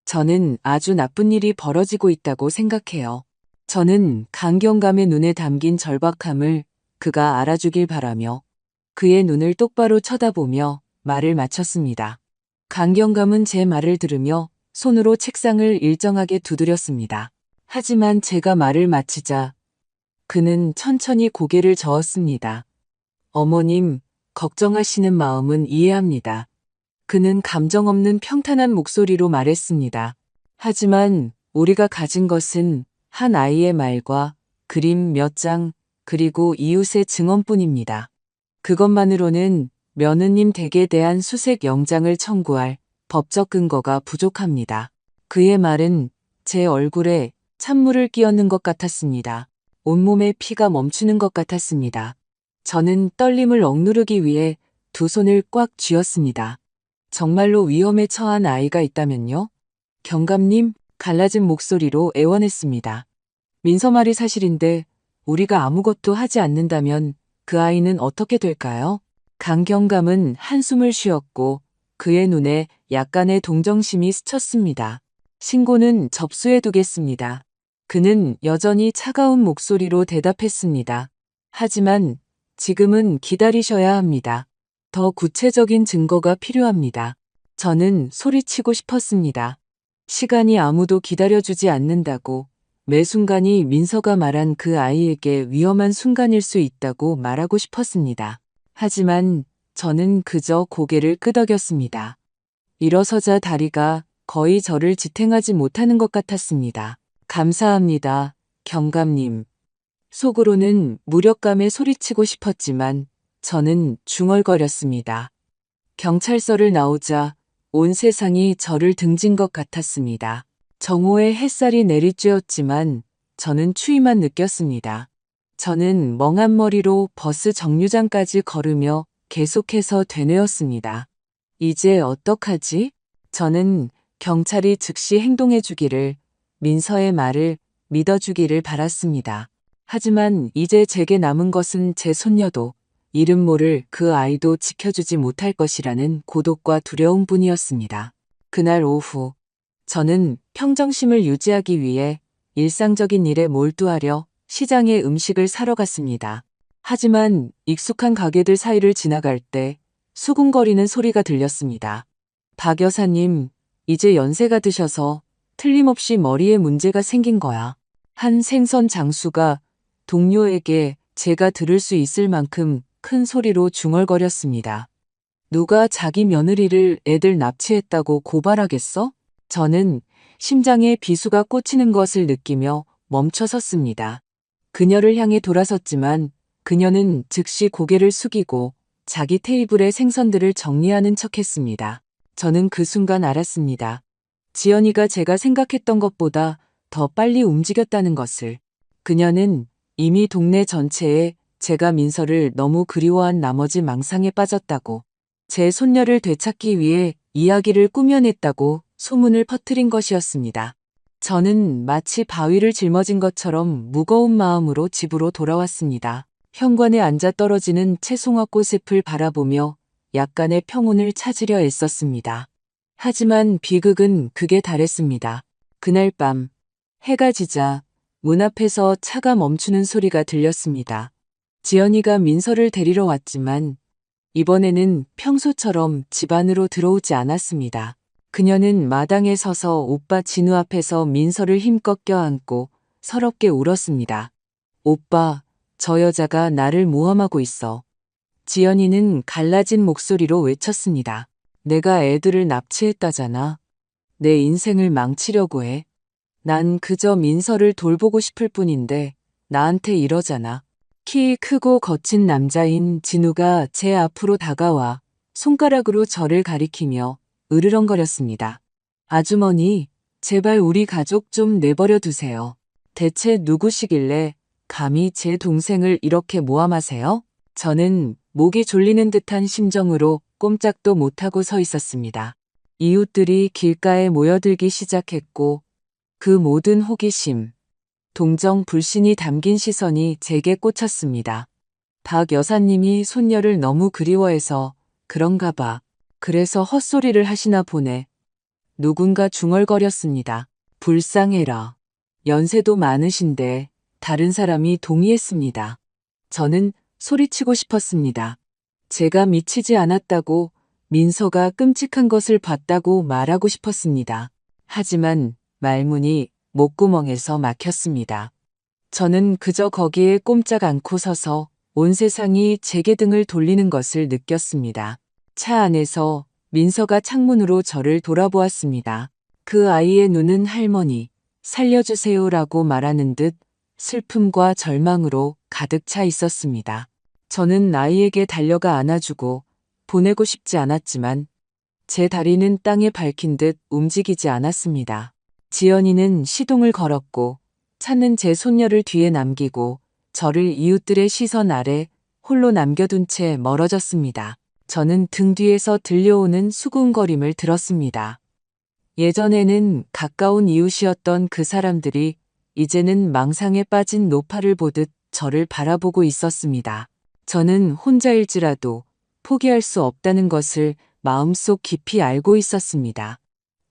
저는 아주 나쁜 일이 벌어지고 있다고 생각해요. 저는 강경감의 눈에 담긴 절박함을 그가 알아주길 바라며 그의 눈을 똑바로 쳐다보며 말을 마쳤습니다. 강경감은 제 말을 들으며 손으로 책상을 일정하게 두드렸습니다. 하지만 제가 말을 마치자 그는 천천히 고개를 저었습니다. 어머님, 걱정하시는 마음은 이해합니다. 그는 감정 없는 평탄한 목소리로 말했습니다. 하지만 우리가 가진 것은 한 아이의 말과 그림 몇 장, 그리고 이웃의 증언뿐입니다. 그것만으로는 며느님 댁에 대한 수색 영장을 청구할 법적 근거가 부족합니다. 그의 말은 제 얼굴에 찬물을 끼얹는 것 같았습니다. 온몸에 피가 멈추는 것 같았습니다. 저는 떨림을 억누르기 위해 두 손을 꽉 쥐었습니다. 정말로 위험에 처한 아이가 있다면요? 경감님, 갈라진 목소리로 애원했습니다. 민서 말이 사실인데 우리가 아무것도 하지 않는다면 그 아이는 어떻게 될까요? 강경감은 한숨을 쉬었고 그의 눈에 약간의 동정심이 스쳤습니다. 신고는 접수해 두겠습니다. 그는 여전히 차가운 목소리로 대답했습니다. 하지만 지금은 기다리셔야 합니다. 더 구체적인 증거가 필요합니다. 저는 소리치고 싶었습니다. 시간이 아무도 기다려주지 않는다고, 매 순간이 민서가 말한 그 아이에게 위험한 순간일 수 있다고 말하고 싶었습니다. 하지만 저는 그저 고개를 끄덕였습니다. 일어서자 다리가 거의 저를 지탱하지 못하는 것 같았습니다. 감사합니다, 경감님. 속으로는 무력감에 소리치고 싶었지만 저는 중얼거렸습니다. 경찰서를 나오자 온 세상이 저를 등진 것 같았습니다. 정오에 햇살이 내리쬐었지만 저는 추위만 느꼈습니다. 저는 멍한 머리로 버스 정류장까지 걸으며 계속해서 되뇌었습니다. 이제 어떡하지? 저는 경찰이 즉시 행동해주기를, 민서의 말을 믿어주기를 바랐습니다. 하지만 이제 제게 남은 것은 제 손녀도, 이름 모를 그 아이도 지켜주지 못할 것이라는 고독과 두려움뿐이었습니다. 그날 오후, 저는 평정심을 유지하기 위해 일상적인 일에 몰두하려 시장에 음식을 사러 갔습니다. 하지만 익숙한 가게들 사이를 지나갈 때 수군거리는 소리가 들렸습니다. 박 여사님, 이제 연세가 드셔서 틀림없이 머리에 문제가 생긴 거야. 한 생선 장수가 동료에게 제가 들을 수 있을 만큼 큰 소리로 중얼거렸습니다. 누가 자기 며느리를 애들 납치했다고 고발하겠어? 저는 심장에 비수가 꽂히는 것을 느끼며 멈춰 섰습니다. 그녀를 향해 돌아섰지만 그녀는 즉시 고개를 숙이고 자기 테이블의 생선들을 정리하는 척했습니다. 저는 그 순간 알았습니다. 지연이가 제가 생각했던 것보다 더 빨리 움직였다는 것을. 그녀는 이미 동네 전체에 제가 민서를 너무 그리워한 나머지 망상에 빠졌다고, 제 손녀를 되찾기 위해 이야기를 꾸며냈다고 소문을 퍼뜨린 것이었습니다. 저는 마치 바위를 짊어진 것처럼 무거운 마음으로 집으로 돌아왔습니다. 현관에 앉아 떨어지는 채송화 꽃잎을 바라보며 약간의 평온을 찾으려 애썼습니다. 하지만 비극은 극에 달했습니다. 그날 밤, 해가 지자 문 앞에서 차가 멈추는 소리가 들렸습니다. 지연이가 민서를 데리러 왔지만 이번에는 평소처럼 집 안으로 들어오지 않았습니다. 그녀는 마당에 서서 오빠 진우 앞에서 민서를 힘껏 껴안고 서럽게 울었습니다. 오빠, 저 여자가 나를 모함하고 있어. 지연이는 갈라진 목소리로 외쳤습니다. 내가 애들을 납치했다잖아. 내 인생을 망치려고 해. 난 그저 민서를 돌보고 싶을 뿐인데 나한테 이러잖아. 키 크고 거친 남자인 진우가 제 앞으로 다가와 손가락으로 저를 가리키며 으르렁거렸습니다. 아주머니, 제발 우리 가족 좀 내버려 두세요. 대체 누구시길래 감히 제 동생을 이렇게 모함하세요? 저는 목이 졸리는 듯한 심정으로 꼼짝도 못하고 서 있었습니다. 이웃들이 길가에 모여들기 시작했고 그 모든 호기심, 동정, 불신이 담긴 시선이 제게 꽂혔습니다. 박 여사님이 손녀를 너무 그리워해서 그런가 봐. 그래서 헛소리를 하시나 보네. 누군가 중얼거렸습니다. 불쌍해라. 연세도 많으신데 다른 사람이 동의했습니다. 저는 소리치고 싶었습니다. 제가 미치지 않았다고, 민서가 끔찍한 것을 봤다고 말하고 싶었습니다. 하지만 말문이 목구멍에서 막혔습니다. 저는 그저 거기에 꼼짝 않고 서서 온 세상이 제게 등을 돌리는 것을 느꼈습니다. 차 안에서 민서가 창문으로 저를 돌아보았습니다. 그 아이의 눈은 할머니, 살려주세요라고 말하는 듯 슬픔과 절망으로 가득 차 있었습니다. 저는 아이에게 달려가 안아주고 보내고 싶지 않았지만 제 다리는 땅에 박힌 듯 움직이지 않았습니다. 지연이는 시동을 걸었고 차는 제 손녀를 뒤에 남기고 저를 이웃들의 시선 아래 홀로 남겨둔 채 멀어졌습니다. 저는 등 뒤에서 들려오는 수군거림을 들었습니다. 예전에는 가까운 이웃이었던 그 사람들이 이제는 망상에 빠진 노파를 보듯 저를 바라보고 있었습니다. 저는 혼자일지라도 포기할 수 없다는 것을 마음속 깊이 알고 있었습니다.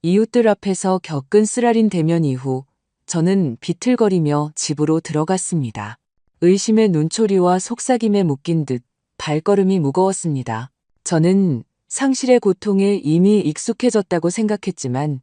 이웃들 앞에서 겪은 쓰라린 대면 이후 저는 비틀거리며 집으로 들어갔습니다. 의심의 눈초리와 속삭임에 묶인 듯 발걸음이 무거웠습니다. 저는 상실의 고통에 이미 익숙해졌다고 생각했지만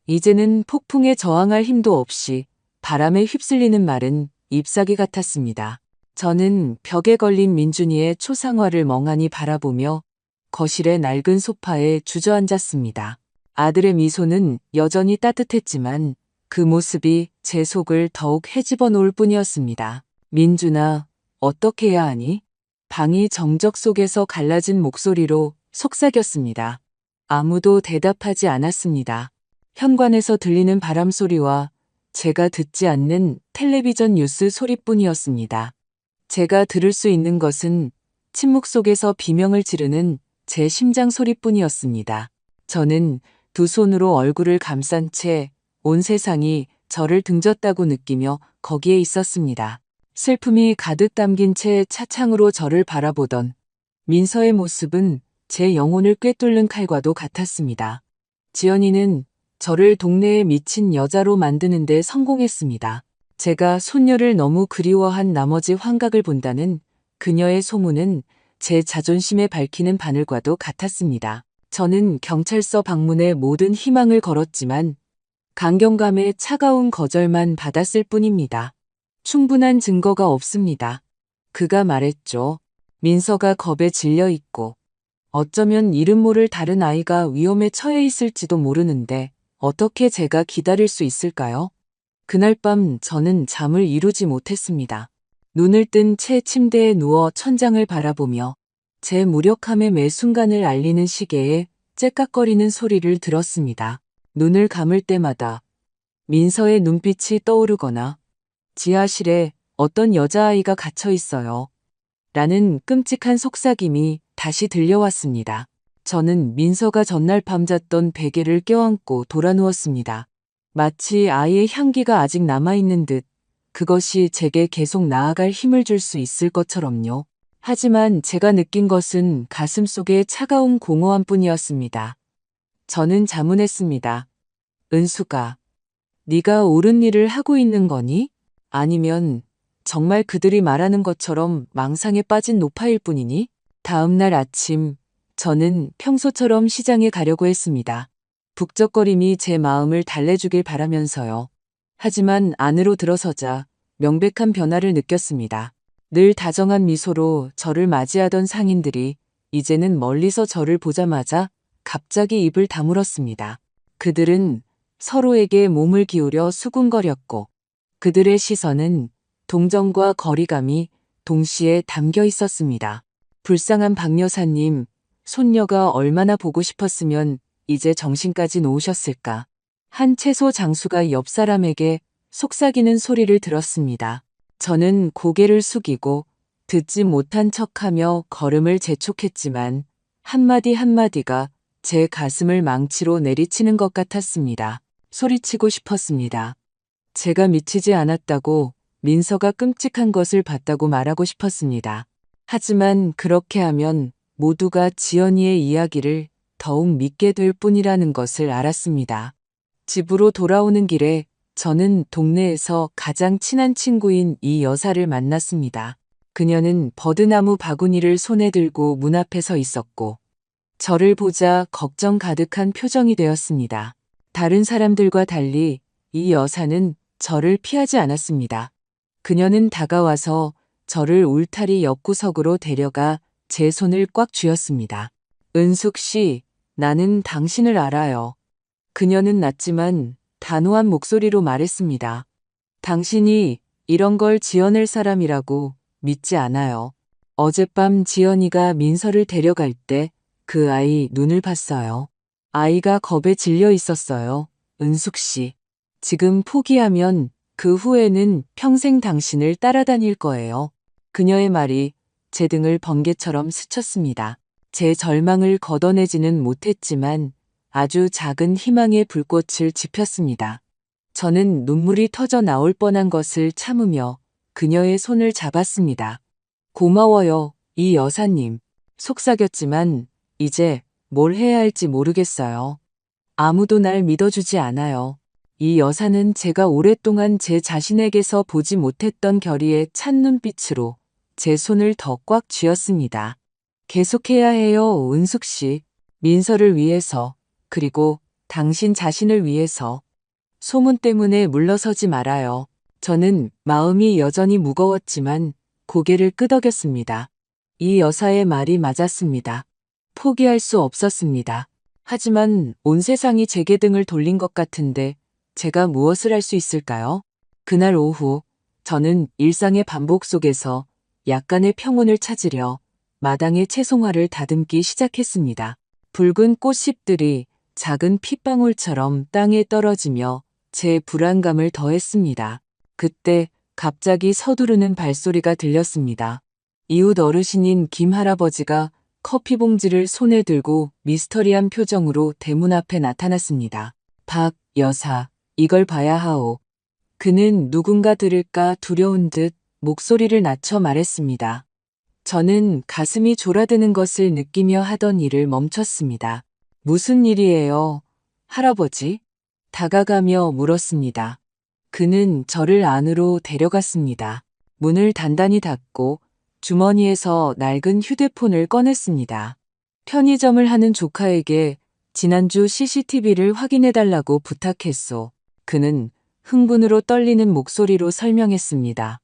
이제는 폭풍에 저항할 힘도 없이 바람에 휩쓸리는 말은 잎사귀 같았습니다. 저는 벽에 걸린 민준이의 초상화를 멍하니 바라보며 거실의 낡은 소파에 주저앉았습니다. 아들의 미소는 여전히 따뜻했지만 그 모습이 제 속을 더욱 헤집어 놓을 뿐이었습니다. 민준아, 어떻게 해야 하니? 방이 정적 속에서 갈라진 목소리로 속삭였습니다. 아무도 대답하지 않았습니다. 현관에서 들리는 바람 소리와 제가 듣지 않는 텔레비전 뉴스 소리뿐이었습니다. 제가 들을 수 있는 것은 침묵 속에서 비명을 지르는 제 심장 소리뿐이었습니다. 저는 두 손으로 얼굴을 감싼 채 온 세상이 저를 등졌다고 느끼며 거기에 있었습니다. 슬픔이 가득 담긴 채 차창으로 저를 바라보던 민서의 모습은 제 영혼을 꿰뚫는 칼과도 같았습니다. 지연이는 저를 동네에 미친 여자로 만드는 데 성공했습니다. 제가 손녀를 너무 그리워한 나머지 환각을 본다는 그녀의 소문은 제 자존심에 밝히는 바늘과도 같았습니다. 저는 경찰서 방문에 모든 희망을 걸었지만 강경감의 차가운 거절만 받았을 뿐입니다. 충분한 증거가 없습니다. 그가 말했죠. 민서가 겁에 질려 있고 어쩌면 이름 모를 다른 아이가 위험에 처해 있을지도 모르는데 어떻게 제가 기다릴 수 있을까요? 그날 밤 저는 잠을 이루지 못했습니다. 눈을 뜬 채 침대에 누워 천장을 바라보며 제 무력함의 매 순간을 알리는 시계에 째깍거리는 소리를 들었습니다. 눈을 감을 때마다 민서의 눈빛이 떠오르거나 지하실에 어떤 여자아이가 갇혀 있어요. 라는 끔찍한 속삭임이 다시 들려왔습니다. 저는 민서가 전날 밤 잤던 베개를 껴안고 돌아누웠습니다. 마치 아이의 향기가 아직 남아있는 듯 그것이 제게 계속 나아갈 힘을 줄 수 있을 것처럼요. 하지만 제가 느낀 것은 가슴 속의 차가운 공허함 뿐이었습니다. 저는 자문했습니다. 은수가, 네가 옳은 일을 하고 있는 거니? 아니면 정말 그들이 말하는 것처럼 망상에 빠진 노파일 뿐이니? 다음 날 아침 저는 평소처럼 시장에 가려고 했습니다. 북적거림이 제 마음을 달래주길 바라면서요. 하지만 안으로 들어서자 명백한 변화를 느꼈습니다. 늘 다정한 미소로 저를 맞이하던 상인들이 이제는 멀리서 저를 보자마자 갑자기 입을 다물었습니다. 그들은 서로에게 몸을 기울여 수군거렸고 그들의 시선은 동정과 거리감이 동시에 담겨 있었습니다. 불쌍한 박 여사님, 손녀가 얼마나 보고 싶었으면 이제 정신까지 놓으셨을까. 한 채소 장수가 옆 사람에게 속삭이는 소리를 들었습니다. 저는 고개를 숙이고 듣지 못한 척하며 걸음을 재촉했지만 한마디 한마디가 제 가슴을 망치로 내리치는 것 같았습니다. 소리치고 싶었습니다. 제가 미치지 않았다고 민서가 끔찍한 것을 봤다고 말하고 싶었습니다. 하지만 그렇게 하면 모두가 지연이의 이야기를 더욱 믿게 될 뿐이라는 것을 알았습니다. 집으로 돌아오는 길에 저는 동네에서 가장 친한 친구인 이 여사를 만났습니다. 그녀는 버드나무 바구니를 손에 들고 문 앞에 서 있었고 저를 보자 걱정 가득한 표정이 되었습니다. 다른 사람들과 달리 이 여사는 저를 피하지 않았습니다. 그녀는 다가와서 저를 울타리 옆구석으로 데려가 제 손을 꽉 쥐었습니다. 은숙 씨, 나는 당신을 알아요. 그녀는 낮지만 단호한 목소리로 말했습니다. 당신이 이런 걸 지어낼 사람이라고 믿지 않아요. 어젯밤 지연이가 민서를 데려갈 때 그 아이 눈을 봤어요. 아이가 겁에 질려 있었어요. 은숙 씨. 지금 포기하면 그 후에는 평생 당신을 따라다닐 거예요. 그녀의 말이 제 등을 번개처럼 스쳤습니다. 제 절망을 걷어내지는 못했지만 아주 작은 희망의 불꽃을 지폈습니다. 저는 눈물이 터져 나올 뻔한 것을 참으며 그녀의 손을 잡았습니다. 고마워요, 이 여사님. 속삭였지만 이제 뭘 해야 할지 모르겠어요. 아무도 날 믿어주지 않아요. 이 여사는 제가 오랫동안 제 자신에게서 보지 못했던 결의의 찬 눈빛으로 제 손을 더 꽉 쥐었습니다. 계속해야 해요, 은숙 씨. 민서를 위해서, 그리고 당신 자신을 위해서. 소문 때문에 물러서지 말아요. 저는 마음이 여전히 무거웠지만 고개를 끄덕였습니다. 이 여사의 말이 맞았습니다. 포기할 수 없었습니다. 하지만 온 세상이 제게 등을 돌린 것 같은데 제가 무엇을 할 수 있을까요? 그날 오후 저는 일상의 반복 속에서 약간의 평온을 찾으려 마당에 채송화를 다듬기 시작했습니다. 붉은 꽃잎들이 작은 핏방울처럼 땅에 떨어지며 제 불안감을 더했습니다. 그때 갑자기 서두르는 발소리가 들렸습니다. 이웃 어르신인 김 할아버지가 커피 봉지를 손에 들고 미스터리한 표정으로 대문 앞에 나타났습니다. 박 여사, 이걸 봐야 하오. 그는 누군가 들을까 두려운 듯 목소리를 낮춰 말했습니다. 저는 가슴이 졸아드는 것을 느끼며 하던 일을 멈췄습니다. 무슨 일이에요, 할아버지? 다가가며 물었습니다. 그는 저를 안으로 데려갔습니다. 문을 단단히 닫고 주머니에서 낡은 휴대폰을 꺼냈습니다. 편의점을 하는 조카에게 지난주 CCTV를 확인해달라고 부탁했소. 그는 흥분으로 떨리는 목소리로 설명했습니다.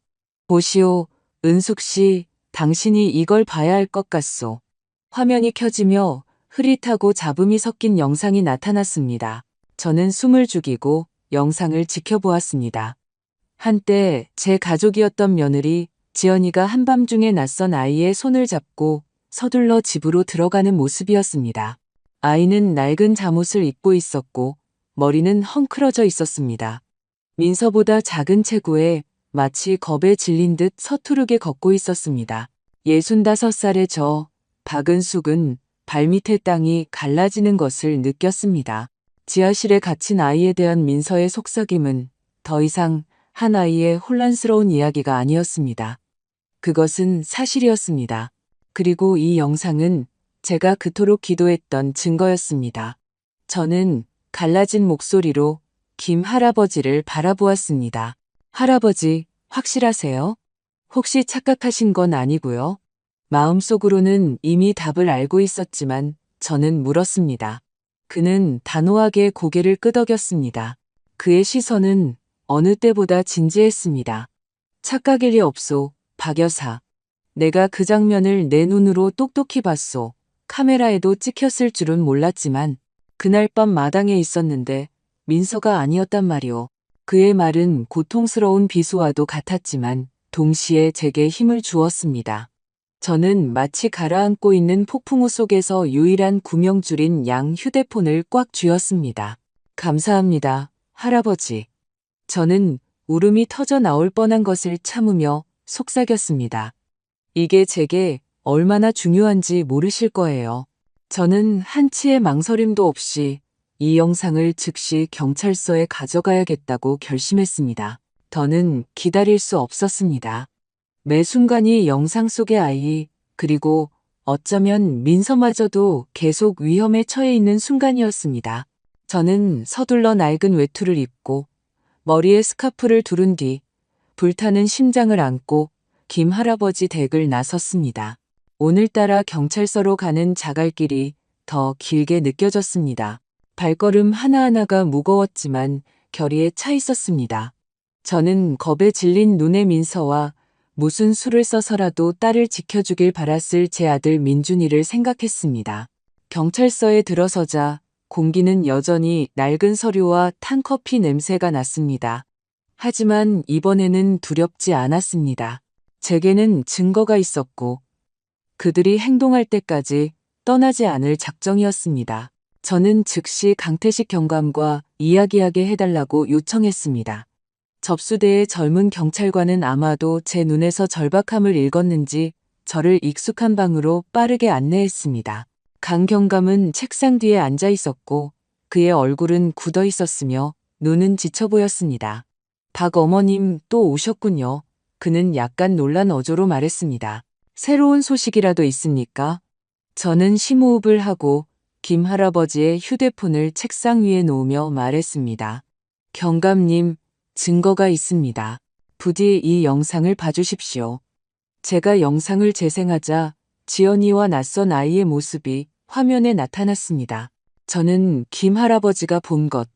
보시오, 은숙 씨, 당신이 이걸 봐야 할 것 같소. 화면이 켜지며 흐릿하고 잡음이 섞인 영상이 나타났습니다. 저는 숨을 죽이고 영상을 지켜보았습니다. 한때 제 가족이었던 며느리 지연이가 한밤중에 낯선 아이의 손을 잡고 서둘러 집으로 들어가는 모습이었습니다. 아이는 낡은 잠옷을 입고 있었고 머리는 헝클어져 있었습니다. 민서보다 작은 체구에 마치 겁에 질린 듯 서투르게 걷고 있었습니다. 65살의 저, 박은숙은 발밑의 땅이 갈라지는 것을 느꼈습니다. 지하실에 갇힌 아이에 대한 민서의 속삭임은 더 이상 한 아이의 혼란스러운 이야기가 아니었습니다. 그것은 사실이었습니다. 그리고 이 영상은 제가 그토록 기도했던 증거였습니다. 저는 갈라진 목소리로 김 할아버지를 바라보았습니다. 할아버지, 확실하세요? 혹시 착각하신 건 아니고요? 마음속으로는 이미 답을 알고 있었지만 저는 물었습니다. 그는 단호하게 고개를 끄덕였습니다. 그의 시선은 어느 때보다 진지했습니다. 착각일 리 없소, 박 여사. 내가 그 장면을 내 눈으로 똑똑히 봤소. 카메라에도 찍혔을 줄은 몰랐지만 그날 밤 마당에 있었는데 민서가 아니었단 말이오. 그의 말은 고통스러운 비수와도 같았지만 동시에 제게 힘을 주었습니다. 저는 마치 가라앉고 있는 폭풍우 속에서 유일한 구명줄인 양 휴대폰을 꽉 쥐었습니다. 감사합니다, 할아버지. 저는 울음이 터져 나올 뻔한 것을 참으며 속삭였습니다. 이게 제게 얼마나 중요한지 모르실 거예요. 저는 한치의 망설임도 없이 이 영상을 즉시 경찰서에 가져가야겠다고 결심했습니다. 더는 기다릴 수 없었습니다. 매 순간이 영상 속의 아이, 그리고 어쩌면 민서마저도 계속 위험에 처해 있는 순간이었습니다. 저는 서둘러 낡은 외투를 입고 머리에 스카프를 두른 뒤 불타는 심장을 안고 김 할아버지 댁을 나섰습니다. 오늘따라 경찰서로 가는 자갈길이 더 길게 느껴졌습니다. 발걸음 하나하나가 무거웠지만 결의에 차 있었습니다. 저는 겁에 질린 눈의 민서와 무슨 수를 써서라도 딸을 지켜주길 바랐을 제 아들 민준이를 생각했습니다. 경찰서에 들어서자 공기는 여전히 낡은 서류와 탄 커피 냄새가 났습니다. 하지만 이번에는 두렵지 않았습니다. 제게는 증거가 있었고 그들이 행동할 때까지 떠나지 않을 작정이었습니다. 저는 즉시 강태식 경감과 이야기하게 해달라고 요청했습니다. 접수대의 젊은 경찰관은 아마도 제 눈에서 절박함을 읽었는지 저를 익숙한 방으로 빠르게 안내했습니다. 강 경감은 책상 뒤에 앉아 있었고 그의 얼굴은 굳어 있었으며 눈은 지쳐 보였습니다. 박 어머님 또 오셨군요. 그는 약간 놀란 어조로 말했습니다. 새로운 소식이라도 있습니까? 저는 심호흡을 하고 김 할아버지의 휴대폰을 책상 위에 놓으며 말했습니다. 경감님, 증거가 있습니다. 부디 이 영상을 봐주십시오. 제가 영상을 재생하자 지연이와 낯선 아이의 모습이 화면에 나타났습니다. 저는 김 할아버지가 본 것,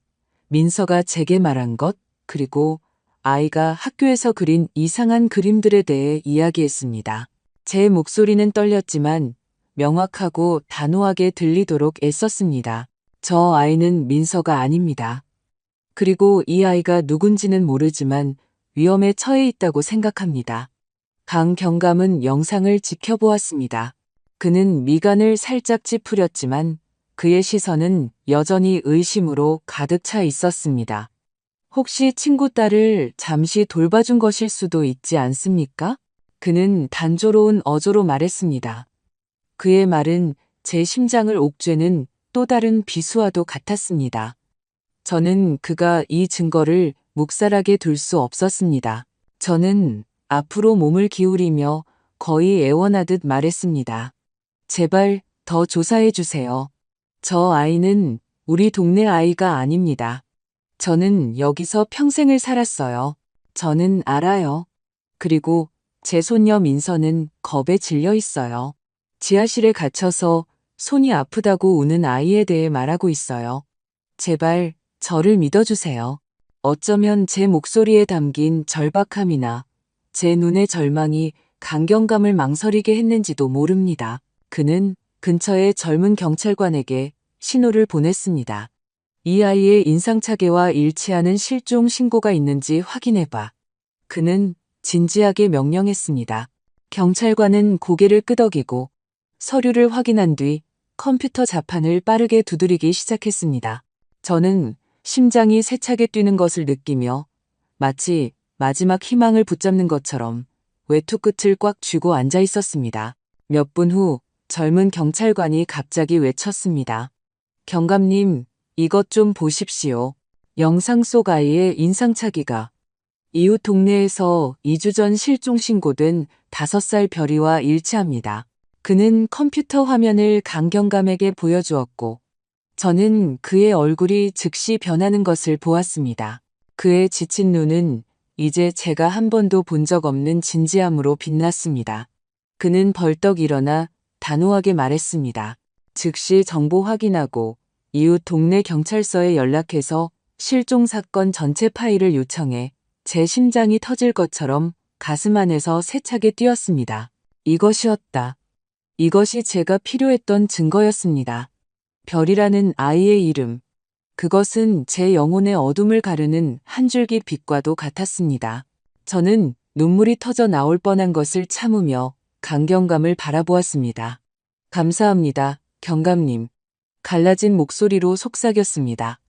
민서가 제게 말한 것, 그리고 아이가 학교에서 그린 이상한 그림들에 대해 이야기했습니다. 제 목소리는 떨렸지만 명확하고 단호하게 들리도록 애썼습니다. 저 아이는 민서가 아닙니다. 그리고 이 아이가 누군지는 모르지만 위험에 처해 있다고 생각합니다. 강 경감은 영상을 지켜보았습니다. 그는 미간을 살짝 찌푸렸지만 그의 시선은 여전히 의심으로 가득 차 있었습니다. 혹시 친구 딸을 잠시 돌봐준 것일 수도 있지 않습니까? 그는 단조로운 어조로 말했습니다. 그의 말은 제 심장을 옥죄는 또 다른 비수와도 같았습니다. 저는 그가 이 증거를 묵살하게 둘 수 없었습니다. 저는 앞으로 몸을 기울이며 거의 애원하듯 말했습니다. 제발 더 조사해 주세요. 저 아이는 우리 동네 아이가 아닙니다. 저는 여기서 평생을 살았어요. 저는 알아요. 그리고 제 손녀 민서는 겁에 질려 있어요. 지하실에 갇혀서 손이 아프다고 우는 아이에 대해 말하고 있어요. 제발 저를 믿어주세요. 어쩌면 제 목소리에 담긴 절박함이나 제 눈의 절망이 강경감을 망설이게 했는지도 모릅니다. 그는 근처의 젊은 경찰관에게 신호를 보냈습니다. 이 아이의 인상착의와 일치하는 실종 신고가 있는지 확인해봐. 그는 진지하게 명령했습니다. 경찰관은 고개를 끄덕이고 서류를 확인한 뒤 컴퓨터 자판을 빠르게 두드리기 시작했습니다. 저는 심장이 세차게 뛰는 것을 느끼며 마치 마지막 희망을 붙잡는 것처럼 외투 끝을 꽉 쥐고 앉아 있었습니다. 몇 분 후 젊은 경찰관이 갑자기 외쳤습니다. 경감님, 이것 좀 보십시오. 영상 속 아이의 인상착의가 이웃 동네에서 2주 전 실종 신고된 5살 별이와 일치합니다. 그는 컴퓨터 화면을 강경감에게 보여주었고 저는 그의 얼굴이 즉시 변하는 것을 보았습니다. 그의 지친 눈은 이제 제가 한 번도 본 적 없는 진지함으로 빛났습니다. 그는 벌떡 일어나 단호하게 말했습니다. 즉시 정보 확인하고 이웃 동네 경찰서에 연락해서 실종 사건 전체 파일을 요청해 제 심장이 터질 것처럼 가슴 안에서 세차게 뛰었습니다. 이것이었다. 이것이 제가 필요했던 증거였습니다. 별이라는 아이의 이름. 그것은 제 영혼의 어둠을 가르는 한 줄기 빛과도 같았습니다. 저는 눈물이 터져 나올 뻔한 것을 참으며 강경감을 바라보았습니다. 감사합니다, 경감님. 갈라진 목소리로 속삭였습니다.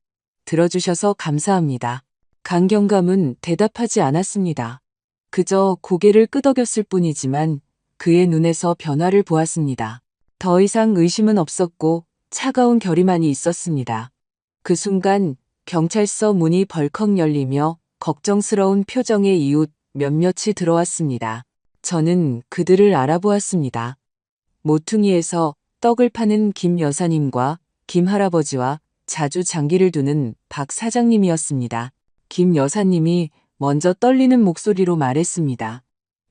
들어주셔서 감사합니다. 강경감은 대답하지 않았습니다. 그저 고개를 끄덕였을 뿐이지만 그의 눈에서 변화를 보았습니다. 더 이상 의심은 없었고 차가운 결의만이 있었습니다. 그 순간 경찰서 문이 벌컥 열리며 걱정스러운 표정의 이웃 몇몇이 들어왔습니다. 저는 그들을 알아보았습니다. 모퉁이에서 떡을 파는 김 여사님과 김 할아버지와 자주 장기를 두는 박 사장님이었습니다. 김 여사님이 먼저 떨리는 목소리로 말했습니다.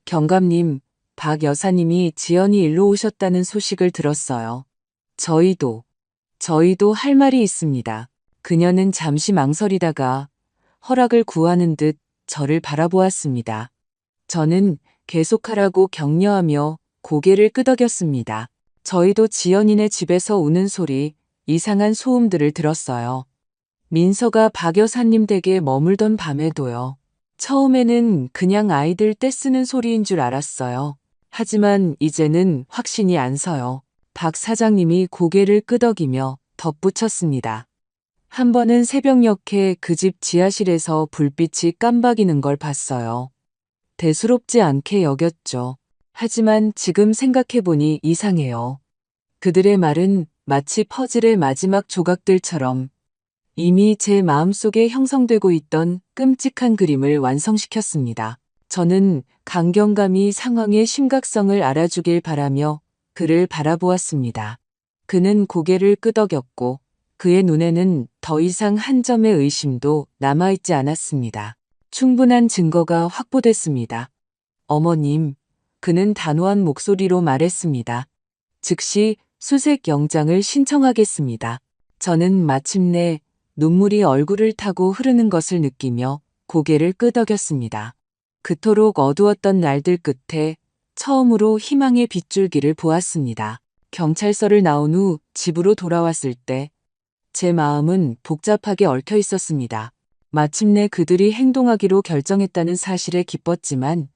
경감님, 박 여사님이 지연이 일로 오셨다는 소식을 들었어요. 저희도 할 말이 있습니다. 그녀는 잠시 망설이다가 허락을 구하는 듯 저를 바라보았습니다. 저는 계속하라고 격려하며 고개를 끄덕였습니다. 저희도 지연이네 집에서 우는 소리, 이상한 소음들을 들었어요. 민서가 박 여사님 댁에 머물던 밤에도요. 처음에는 그냥 아이들 떼쓰는 소리인 줄 알았어요. 하지만 이제는 확신이 안 서요. 박 사장님이 고개를 끄덕이며 덧붙였습니다. 한 번은 새벽녘에 그 집 지하실에서 불빛이 깜박이는 걸 봤어요. 대수롭지 않게 여겼죠. 하지만 지금 생각해보니 이상해요. 그들의 말은 마치 퍼즐의 마지막 조각들처럼 이미 제 마음속에 형성되고 있던 끔찍한 그림을 완성시켰습니다. 저는 강경감이 상황의 심각성을 알아주길 바라며 그를 바라보았습니다. 그는 고개를 끄덕였고 그의 눈에는 더 이상 한 점의 의심도 남아있지 않았습니다. 충분한 증거가 확보됐습니다. 어머님, 그는 단호한 목소리로 말했습니다. 즉시 수색 영장을 신청하겠습니다. 저는 마침내 눈물이 얼굴을 타고 흐르는 것을 느끼며 고개를 끄덕였습니다. 그토록 어두웠던 날들 끝에 처음으로 희망의 빗줄기를 보았습니다. 경찰서를 나온 후 집으로 돌아왔을 때 제 마음은 복잡하게 얽혀 있었습니다. 마침내 그들이 행동하기로 결정했다는 사실에 기뻤지만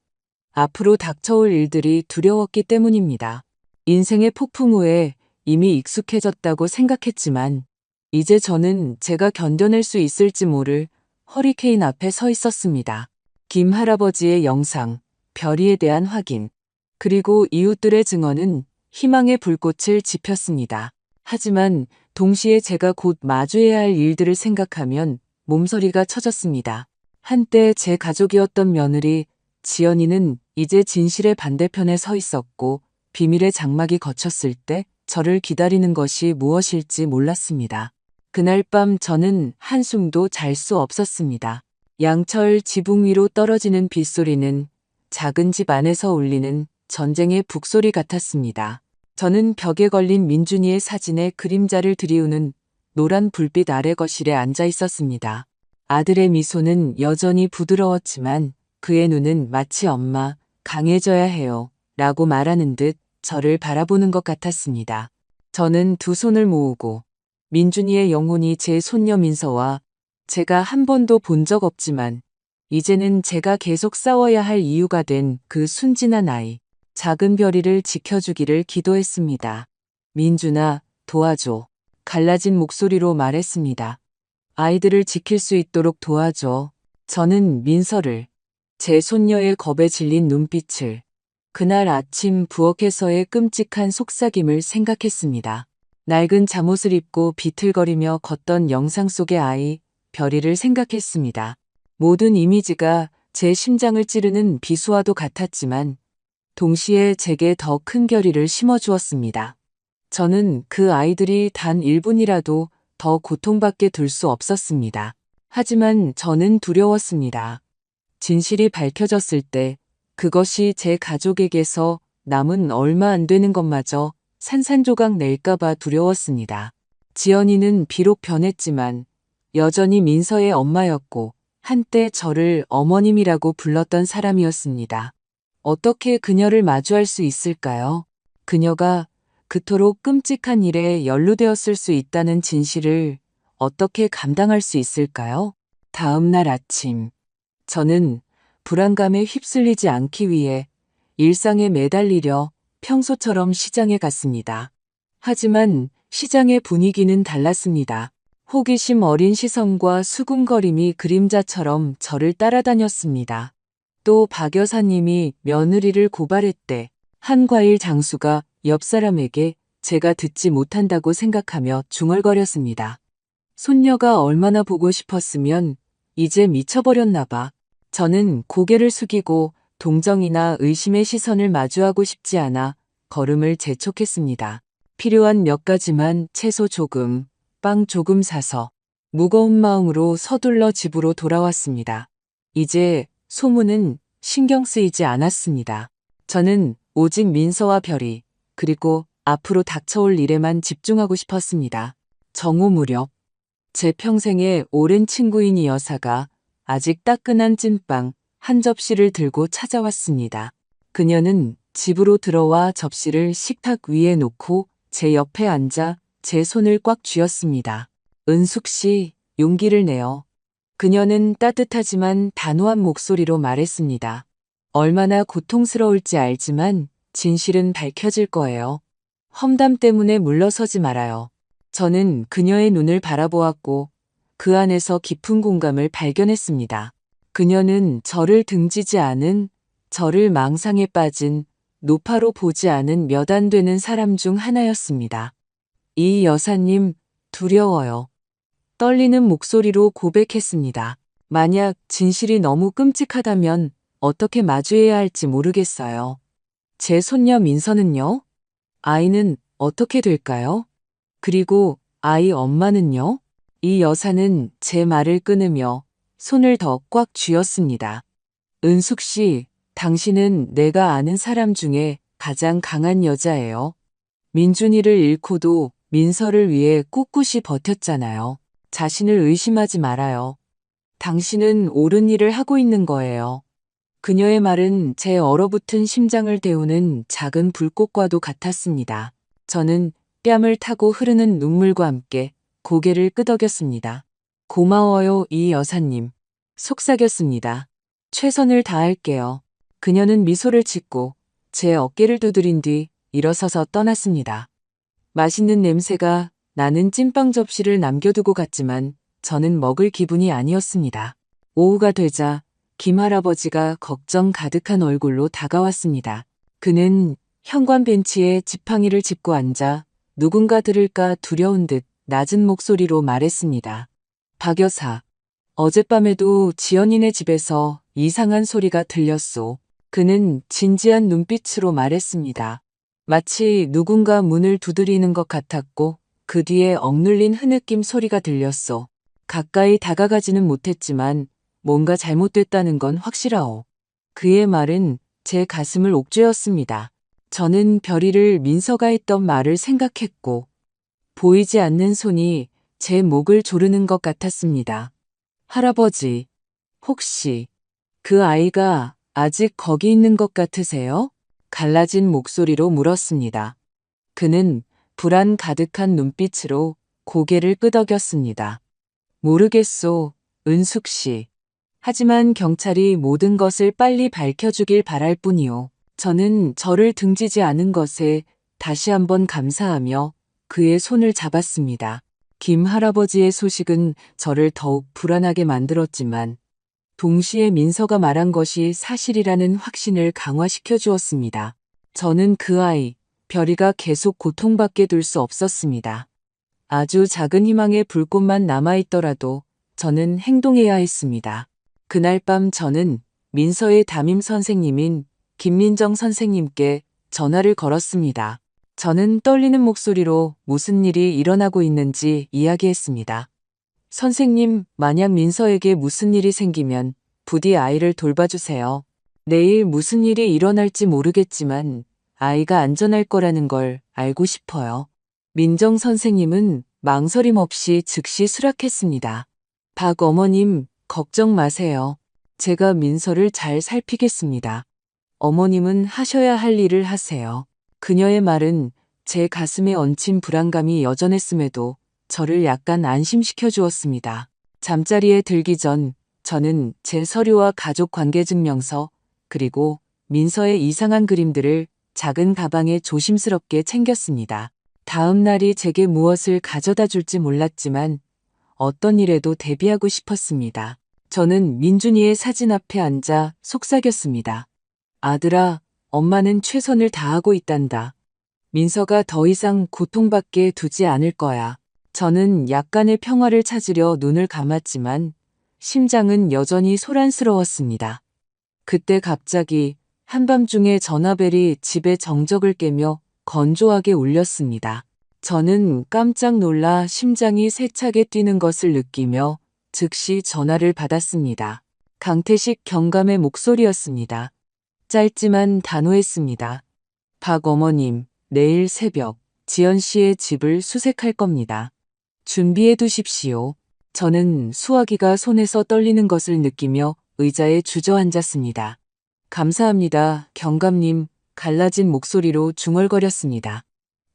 앞으로 닥쳐올 일들이 두려웠기 때문입니다. 인생의 폭풍 후에 이미 익숙해졌다고 생각했지만 이제 저는 제가 견뎌낼 수 있을지 모를 허리케인 앞에 서 있었습니다. 김 할아버지의 영상, 별이에 대한 확인, 그리고 이웃들의 증언은 희망의 불꽃을 지폈습니다. 하지만 동시에 제가 곧 마주해야 할 일들을 생각하면 몸서리가 쳐졌습니다. 한때 제 가족이었던 며느리 지연이는 이제 진실의 반대편에 서 있었고 비밀의 장막이 걷혔을 때 저를 기다리는 것이 무엇일지 몰랐습니다. 그날 밤 저는 한숨도 잘 수 없었습니다. 양철 지붕 위로 떨어지는 빗소리는 작은 집 안에서 울리는 전쟁의 북소리 같았습니다. 저는 벽에 걸린 민준이의 사진에 그림자를 들이우는 노란 불빛 아래 거실에 앉아 있었습니다. 아들의 미소는 여전히 부드러웠지만 그의 눈은 마치 엄마, 강해져야 해요 라고 말하는 듯 저를 바라보는 것 같았습니다. 저는 두 손을 모으고 민준이의 영혼이 제 손녀 민서와 제가 한 번도 본 적 없지만 이제는 제가 계속 싸워야 할 이유가 된 그 순진한 아이, 작은 별이를 지켜주기를 기도했습니다. 민준아, 도와줘. 갈라진 목소리로 말했습니다. 아이들을 지킬 수 있도록 도와줘. 저는 민서를, 제 손녀의 겁에 질린 눈빛을, 그날 아침 부엌에서의 끔찍한 속삭임을 생각했습니다. 낡은 잠옷을 입고 비틀거리며 걷던 영상 속의 아이, 별이를 생각했습니다. 모든 이미지가 제 심장을 찌르는 비수와도 같았지만 동시에 제게 더 큰 결의를 심어주었습니다. 저는 그 아이들이 단 1분이라도 더 고통받게 둘 수 없었습니다. 하지만 저는 두려웠습니다. 진실이 밝혀졌을 때 그것이 제 가족에게서 남은 얼마 안 되는 것마저 산산조각 낼까봐 두려웠습니다. 지연이는 비록 변했지만 여전히 민서의 엄마였고 한때 저를 어머님이라고 불렀던 사람이었습니다. 어떻게 그녀를 마주할 수 있을까요? 그녀가 그토록 끔찍한 일에 연루되었을 수 있다는 진실을 어떻게 감당할 수 있을까요? 다음 날 아침, 저는 불안감에 휩쓸리지 않기 위해 일상에 매달리려 평소처럼 시장에 갔습니다. 하지만 시장의 분위기는 달랐습니다. 호기심 어린 시선과 수군거림이 그림자처럼 저를 따라다녔습니다. 또 박 여사님이 며느리를 고발했대. 한 과일 장수가 옆 사람에게 제가 듣지 못한다고 생각하며 중얼거렸습니다. 손녀가 얼마나 보고 싶었으면 이제 미쳐버렸나 봐. 저는 고개를 숙이고 동정이나 의심의 시선을 마주하고 싶지 않아 걸음을 재촉했습니다. 필요한 몇 가지만 채소 조금, 빵 조금 사서 무거운 마음으로 서둘러 집으로 돌아왔습니다. 이제 소문은 신경 쓰이지 않았습니다. 저는 오직 민서와 별이 그리고 앞으로 닥쳐올 일에만 집중하고 싶었습니다. 정오 무렵 제 평생의 오랜 친구인 이 여사가 아직 따끈한 찐빵 한 접시를 들고 찾아왔습니다. 그녀는 집으로 들어와 접시를 식탁 위에 놓고 제 옆에 앉아 제 손을 꽉 쥐었습니다. 은숙 씨, 용기를 내요. 그녀는 따뜻하지만 단호한 목소리로 말했습니다. 얼마나 고통스러울지 알지만 진실은 밝혀질 거예요. 험담 때문에 물러서지 말아요. 저는 그녀의 눈을 바라보았고 그 안에서 깊은 공감을 발견했습니다. 그녀는 저를 등지지 않은, 저를 망상에 빠진 노파로 보지 않은 몇 안 되는 사람 중 하나였습니다. 이 여사님, 두려워요. 떨리는 목소리로 고백했습니다. 만약 진실이 너무 끔찍하다면 어떻게 마주해야 할지 모르겠어요. 제 손녀 민서는요? 아이는 어떻게 될까요? 그리고 아이 엄마는요? 이 여사는 제 말을 끊으며 손을 더 꽉 쥐었습니다. 은숙 씨, 당신은 내가 아는 사람 중에 가장 강한 여자예요. 민준이를 잃고도 민서를 위해 꿋꿋이 버텼잖아요. 자신을 의심하지 말아요. 당신은 옳은 일을 하고 있는 거예요. 그녀의 말은 제 얼어붙은 심장을 데우는 작은 불꽃과도 같았습니다. 저는 뺨을 타고 흐르는 눈물과 함께 고개를 끄덕였습니다. 고마워요, 이 여사님. 속삭였습니다. 최선을 다할게요. 그녀는 미소를 짓고 제 어깨를 두드린 뒤 일어서서 떠났습니다. 맛있는 냄새가 나는 찐빵 접시를 남겨두고 갔지만 저는 먹을 기분이 아니었습니다. 오후가 되자 김 할아버지가 걱정 가득한 얼굴로 다가왔습니다. 그는 현관 벤치에 지팡이를 짚고 앉아 누군가 들을까 두려운 듯 낮은 목소리로 말했습니다. 박 여사, 어젯밤에도 지연이네 집에서 이상한 소리가 들렸소. 그는 진지한 눈빛으로 말했습니다. 마치 누군가 문을 두드리는 것 같았고 그 뒤에 억눌린 흐느낌 소리가 들렸소. 가까이 다가가지는 못했지만 뭔가 잘못됐다는 건 확실하오. 그의 말은 제 가슴을 옥죄었습니다. 저는 별이를 민서가 했던 말을 생각했고 보이지 않는 손이 제 목을 조르는 것 같았습니다. 할아버지, 혹시 그 아이가 아직 거기 있는 것 같으세요? 갈라진 목소리로 물었습니다. 그는 불안 가득한 눈빛으로 고개를 끄덕였습니다. 모르겠소, 은숙 씨. 하지만 경찰이 모든 것을 빨리 밝혀주길 바랄 뿐이요. 저는 저를 등지지 않은 것에 다시 한번 감사하며 그의 손을 잡았습니다. 김 할아버지의 소식은 저를 더욱 불안하게 만들었지만 동시에 민서가 말한 것이 사실이라는 확신을 강화시켜 주었습니다. 저는 그 아이, 별이가 계속 고통받게 둘 수 없었습니다. 아주 작은 희망의 불꽃만 남아있더라도 저는 행동해야 했습니다. 그날 밤 저는 민서의 담임 선생님인 김민정 선생님께 전화를 걸었습니다. 저는 떨리는 목소리로 무슨 일이 일어나고 있는지 이야기했습니다. 선생님, 만약 민서에게 무슨 일이 생기면 부디 아이를 돌봐주세요. 내일 무슨 일이 일어날지 모르겠지만 아이가 안전할 거라는 걸 알고 싶어요. 민정 선생님은 망설임 없이 즉시 수락했습니다. 박 어머님, 걱정 마세요. 제가 민서를 잘 살피겠습니다. 어머님은 하셔야 할 일을 하세요. 그녀의 말은 제 가슴에 얹힌 불안감이 여전했음에도 저를 약간 안심시켜 주었습니다. 잠자리에 들기 전 저는 제 서류와 가족 관계증명서 그리고 민서의 이상한 그림들을 작은 가방에 조심스럽게 챙겼습니다. 다음 날이 제게 무엇을 가져다 줄지 몰랐지만 어떤 일에도 대비하고 싶었습니다. 저는 민준이의 사진 앞에 앉아 속삭였습니다. 아들아, 엄마는 최선을 다하고 있단다. 민서가 더 이상 고통받게 두지 않을 거야. 저는 약간의 평화를 찾으려 눈을 감았지만 심장은 여전히 소란스러웠습니다. 그때 갑자기 한밤중에 전화벨이 집의 정적을 깨며 건조하게 울렸습니다. 저는 깜짝 놀라 심장이 세차게 뛰는 것을 느끼며 즉시 전화를 받았습니다. 강태식 경감의 목소리였습니다. 짧지만 단호했습니다. 박 어머님, 내일 새벽 지연 씨의 집을 수색할 겁니다. 준비해 두십시오. 저는 수화기가 손에서 떨리는 것을 느끼며 의자에 주저앉았습니다. 감사합니다, 경감님. 갈라진 목소리로 중얼거렸습니다.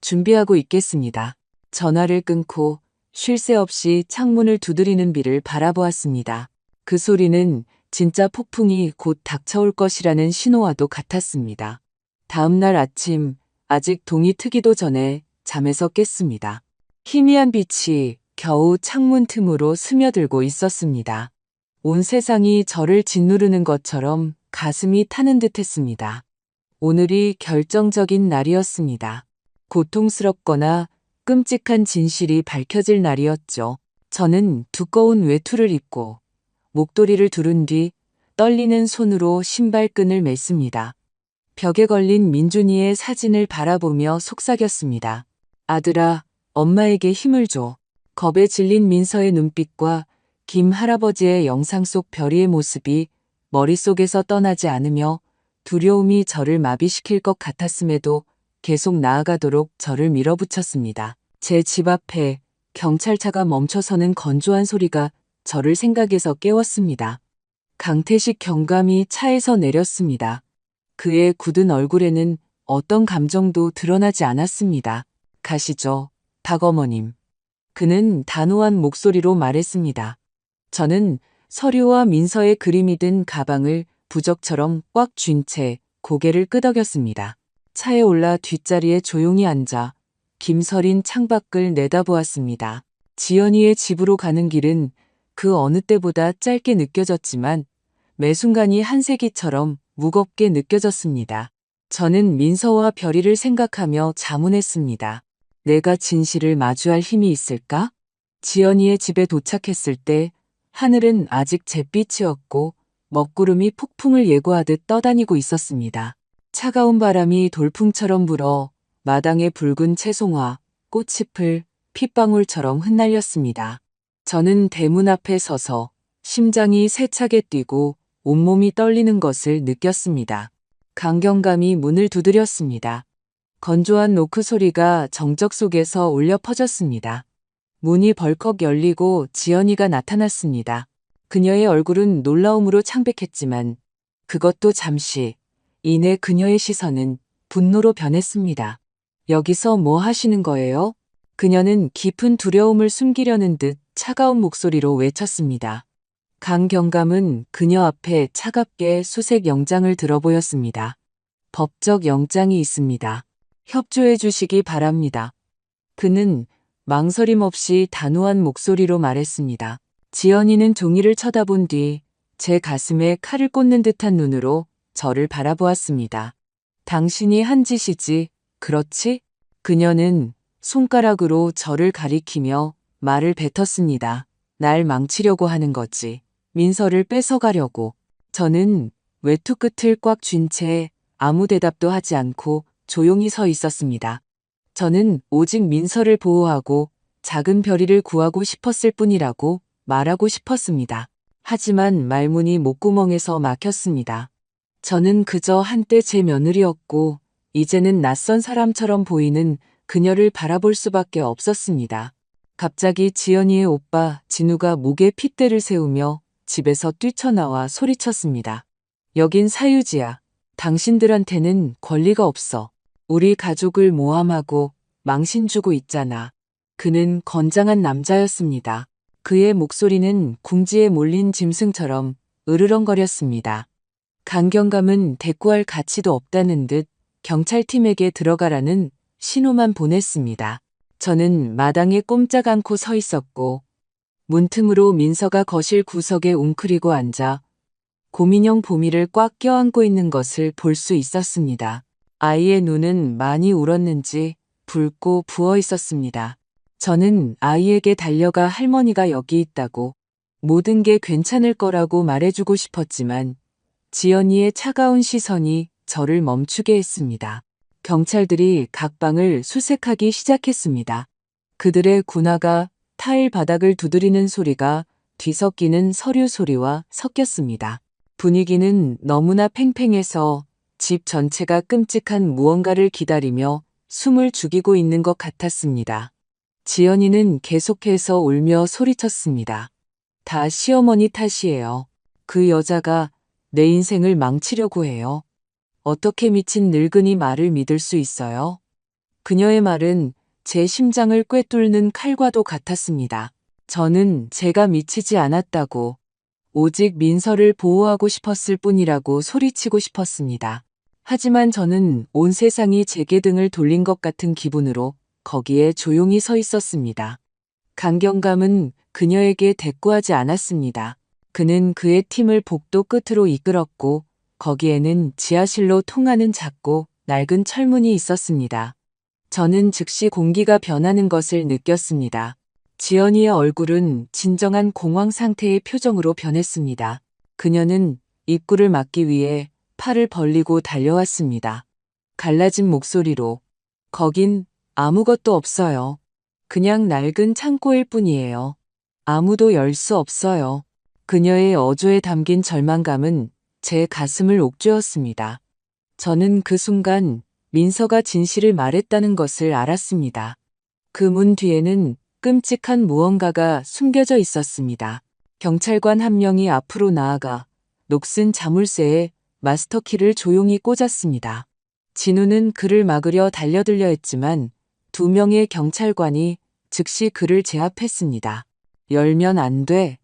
준비하고 있겠습니다. 전화를 끊고 쉴 새 없이 창문을 두드리는 비를 바라보았습니다. 그 소리는 진짜 폭풍이 곧 닥쳐올 것이라는 신호와도 같았습니다. 다음 날 아침, 아직 동이 트기도 전에 잠에서 깼습니다. 희미한 빛이 겨우 창문 틈으로 스며들고 있었습니다. 온 세상이 저를 짓누르는 것처럼 가슴이 타는 듯 했습니다. 오늘이 결정적인 날이었습니다. 고통스럽거나 끔찍한 진실이 밝혀질 날이었죠. 저는 두꺼운 외투를 입고 목도리를 두른 뒤 떨리는 손으로 신발끈을 맸습니다. 벽에 걸린 민준이의 사진을 바라보며 속삭였습니다. 아들아, 엄마에게 힘을 줘. 겁에 질린 민서의 눈빛과 김 할아버지의 영상 속 별이의 모습이 머릿속에서 떠나지 않으며 두려움이 저를 마비시킬 것 같았음에도 계속 나아가도록 저를 밀어붙였습니다. 제 집 앞에 경찰차가 멈춰서는 건조한 소리가 저를 생각에서 깨웠습니다. 강태식 경감이 차에서 내렸습니다. 그의 굳은 얼굴에는 어떤 감정도 드러나지 않았습니다. 가시죠, 박 어머님. 그는 단호한 목소리로 말했습니다. 저는 서류와 민서의 그림이 든 가방을 부적처럼 꽉 쥔 채 고개를 끄덕였습니다. 차에 올라 뒷자리에 조용히 앉아 김서린 창밖을 내다보았습니다. 지연이의 집으로 가는 길은 그 어느 때보다 짧게 느껴졌지만 매 순간이 한세기처럼 무겁게 느껴졌습니다. 저는 민서와 별이를 생각하며 자문했습니다. 내가 진실을 마주할 힘이 있을까? 지연이의 집에 도착했을 때 하늘은 아직 잿빛이었고 먹구름이 폭풍을 예고하듯 떠다니고 있었습니다. 차가운 바람이 돌풍처럼 불어 마당의 붉은 채송화, 꽃잎을 핏방울처럼 흩날렸습니다. 저는 대문 앞에 서서 심장이 세차게 뛰고 온몸이 떨리는 것을 느꼈습니다. 강경감이 문을 두드렸습니다. 건조한 노크 소리가 정적 속에서 울려 퍼졌습니다. 문이 벌컥 열리고 지연이가 나타났습니다. 그녀의 얼굴은 놀라움으로 창백했지만 그것도 잠시, 이내 그녀의 시선은 분노로 변했습니다. 여기서 뭐 하시는 거예요? 그녀는 깊은 두려움을 숨기려는 듯 차가운 목소리로 외쳤습니다. 강경감은 그녀 앞에 차갑게 수색 영장을 들어 보였습니다. 법적 영장이 있습니다. 협조해 주시기 바랍니다. 그는 망설임 없이 단호한 목소리로 말했습니다. 지연이는 종이를 쳐다본 뒤 제 가슴에 칼을 꽂는 듯한 눈으로 저를 바라보았습니다. 당신이 한 짓이지, 그렇지? 그녀는 손가락으로 저를 가리키며 말을 뱉었습니다. 날 망치려고 하는 거지. 민서를 뺏어가려고. 저는 외투 끝을 꽉 쥔 채 아무 대답도 하지 않고 조용히 서 있었습니다. 저는 오직 민서를 보호하고 작은 별이를 구하고 싶었을 뿐이라고 말하고 싶었습니다. 하지만 말문이 목구멍에서 막혔습니다. 저는 그저 한때 제 며느리였고 이제는 낯선 사람처럼 보이는 그녀를 바라볼 수밖에 없었습니다. 갑자기 지연이의 오빠 진우가 목에 핏대를 세우며 집에서 뛰쳐나와 소리쳤습니다. 여긴 사유지야. 당신들한테는 권리가 없어. 우리 가족을 모함하고 망신 주고 있잖아. 그는 건장한 남자였습니다. 그의 목소리는 궁지에 몰린 짐승처럼 으르렁거렸습니다. 강경감은 대꾸할 가치도 없다는 듯 경찰팀에게 들어가라는 신호만 보냈습니다. 저는 마당에 꼼짝 않고 서 있었고 문틈으로 민서가 거실 구석에 웅크리고 앉아 곰인형 보미를 꽉 껴안고 있는 것을 볼 수 있었습니다. 아이의 눈은 많이 울었는지 붉고 부어 있었습니다. 저는 아이에게 달려가 할머니가 여기 있다고 모든 게 괜찮을 거라고 말해주고 싶었지만 지연이의 차가운 시선이 저를 멈추게 했습니다. 경찰들이 각 방을 수색하기 시작했습니다. 그들의 군화가 타일 바닥을 두드리는 소리가 뒤섞이는 서류 소리와 섞였습니다. 분위기는 너무나 팽팽해서 집 전체가 끔찍한 무언가를 기다리며 숨을 죽이고 있는 것 같았습니다. 지연이는 계속해서 울며 소리쳤습니다. 다 시어머니 탓이에요. 그 여자가 내 인생을 망치려고 해요. 어떻게 미친 늙은이 말을 믿을 수 있어요? 그녀의 말은 제 심장을 꿰뚫는 칼과도 같았습니다. 저는 제가 미치지 않았다고 오직 민서를 보호하고 싶었을 뿐이라고 소리치고 싶었습니다. 하지만 저는 온 세상이 제게 등을 돌린 것 같은 기분으로 거기에 조용히 서 있었습니다. 강경감은 그녀에게 대꾸하지 않았습니다. 그는 그의 팀을 복도 끝으로 이끌었고 거기에는 지하실로 통하는 작고 낡은 철문이 있었습니다. 저는 즉시 공기가 변하는 것을 느꼈습니다. 지연이의 얼굴은 진정한 공황 상태의 표정으로 변했습니다. 그녀는 입구를 막기 위해 팔을 벌리고 달려왔습니다. 갈라진 목소리로 거긴 아무것도 없어요. 그냥 낡은 창고일 뿐이에요. 아무도 열 수 없어요. 그녀의 어조에 담긴 절망감은 제 가슴을 옥죄었습니다. 저는 그 순간 민서가 진실을 말했다는 것을 알았습니다. 그 문 뒤에는 끔찍한 무언가가 숨겨져 있었습니다. 경찰관 한 명이 앞으로 나아가 녹슨 자물쇠에 마스터키를 조용히 꽂았습니다. 진우는 그를 막으려 달려들려 했지만 2명의 경찰관이 즉시 그를 제압했습니다. 열면 안 돼.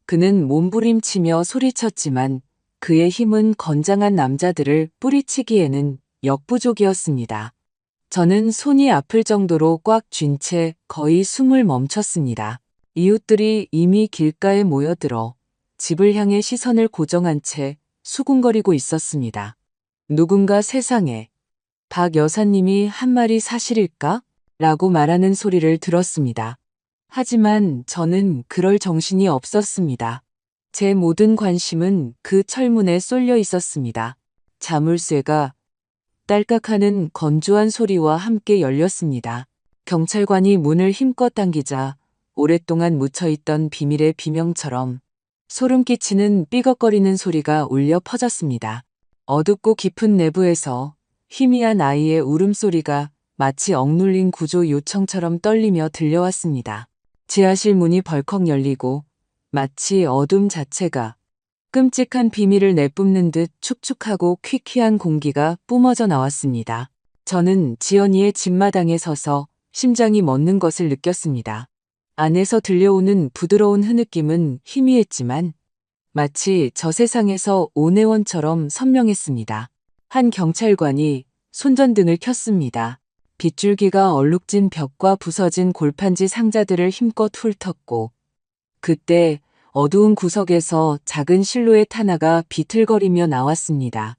그는 몸부림치며 소리쳤지만 그의 힘은 건장한 남자들을 뿌리치기에는 역부족이었습니다. 저는 손이 아플 정도로 꽉 쥔 채 거의 숨을 멈췄습니다. 이웃들이 이미 길가에 모여들어 집을 향해 시선을 고정한 채 수군거리고 있었습니다. 누군가 세상에 박 여사님이 한 말이 사실일까? 라고 말하는 소리를 들었습니다. 하지만 저는 그럴 정신이 없었습니다. 제 모든 관심은 그 철문에 쏠려 있었습니다. 자물쇠가 딸깍하는 건조한 소리와 함께 열렸습니다. 경찰관이 문을 힘껏 당기자 오랫동안 묻혀있던 비밀의 비명처럼 소름 끼치는 삐걱거리는 소리가 울려 퍼졌습니다. 어둡고 깊은 내부에서 희미한 아이의 울음소리가 마치 억눌린 구조 요청처럼 떨리며 들려왔습니다. 지하실 문이 벌컥 열리고 마치 어둠 자체가 끔찍한 비밀을 내뿜는 듯 축축하고 퀴퀴한 공기가 뿜어져 나왔습니다. 저는 지연이의 집마당에 서서 심장이 멎는 것을 느꼈습니다. 안에서 들려오는 부드러운 흐느낌은 희미했지만 마치 저 세상에서 온 애원처럼 선명했습니다. 한 경찰관이 손전등을 켰습니다. 빗줄기가 얼룩진 벽과 부서진 골판지 상자들을 힘껏 훑었고 그때 어두운 구석에서 작은 실루엣 하나가 비틀거리며 나왔습니다.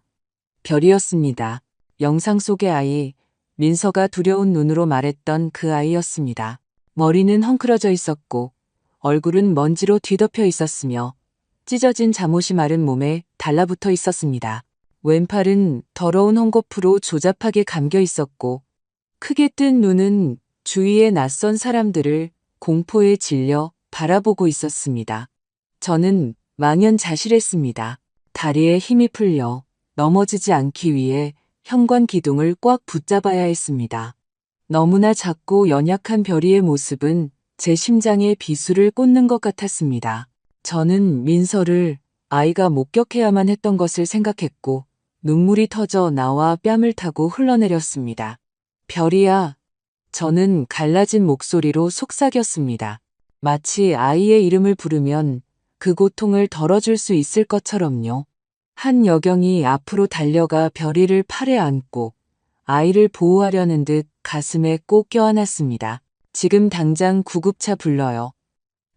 별이었습니다. 영상 속의 아이, 민서가 두려운 눈으로 말했던 그 아이였습니다. 머리는 헝클어져 있었고 얼굴은 먼지로 뒤덮여 있었으며 찢어진 잠옷이 마른 몸에 달라붙어 있었습니다. 왼팔은 더러운 헝겊으로 조잡하게 감겨 있었고 크게 뜬 눈은 주위의 낯선 사람들을 공포에 질려 바라보고 있었습니다. 저는 망연자실했습니다. 다리에 힘이 풀려 넘어지지 않기 위해 현관 기둥을 꽉 붙잡아야 했습니다. 너무나 작고 연약한 별이의 모습은 제 심장에 비수를 꽂는 것 같았습니다. 저는 민서를 아이가 목격해야만 했던 것을 생각했고 눈물이 터져 나와 뺨을 타고 흘러내렸습니다. 별이야. 저는 갈라진 목소리로 속삭였습니다. 마치 아이의 이름을 부르면 그 고통을 덜어줄 수 있을 것처럼요. 한 여경이 앞으로 달려가 별이를 팔에 안고 아이를 보호하려는 듯 가슴에 꼭 껴안았습니다. 지금 당장 구급차 불러요.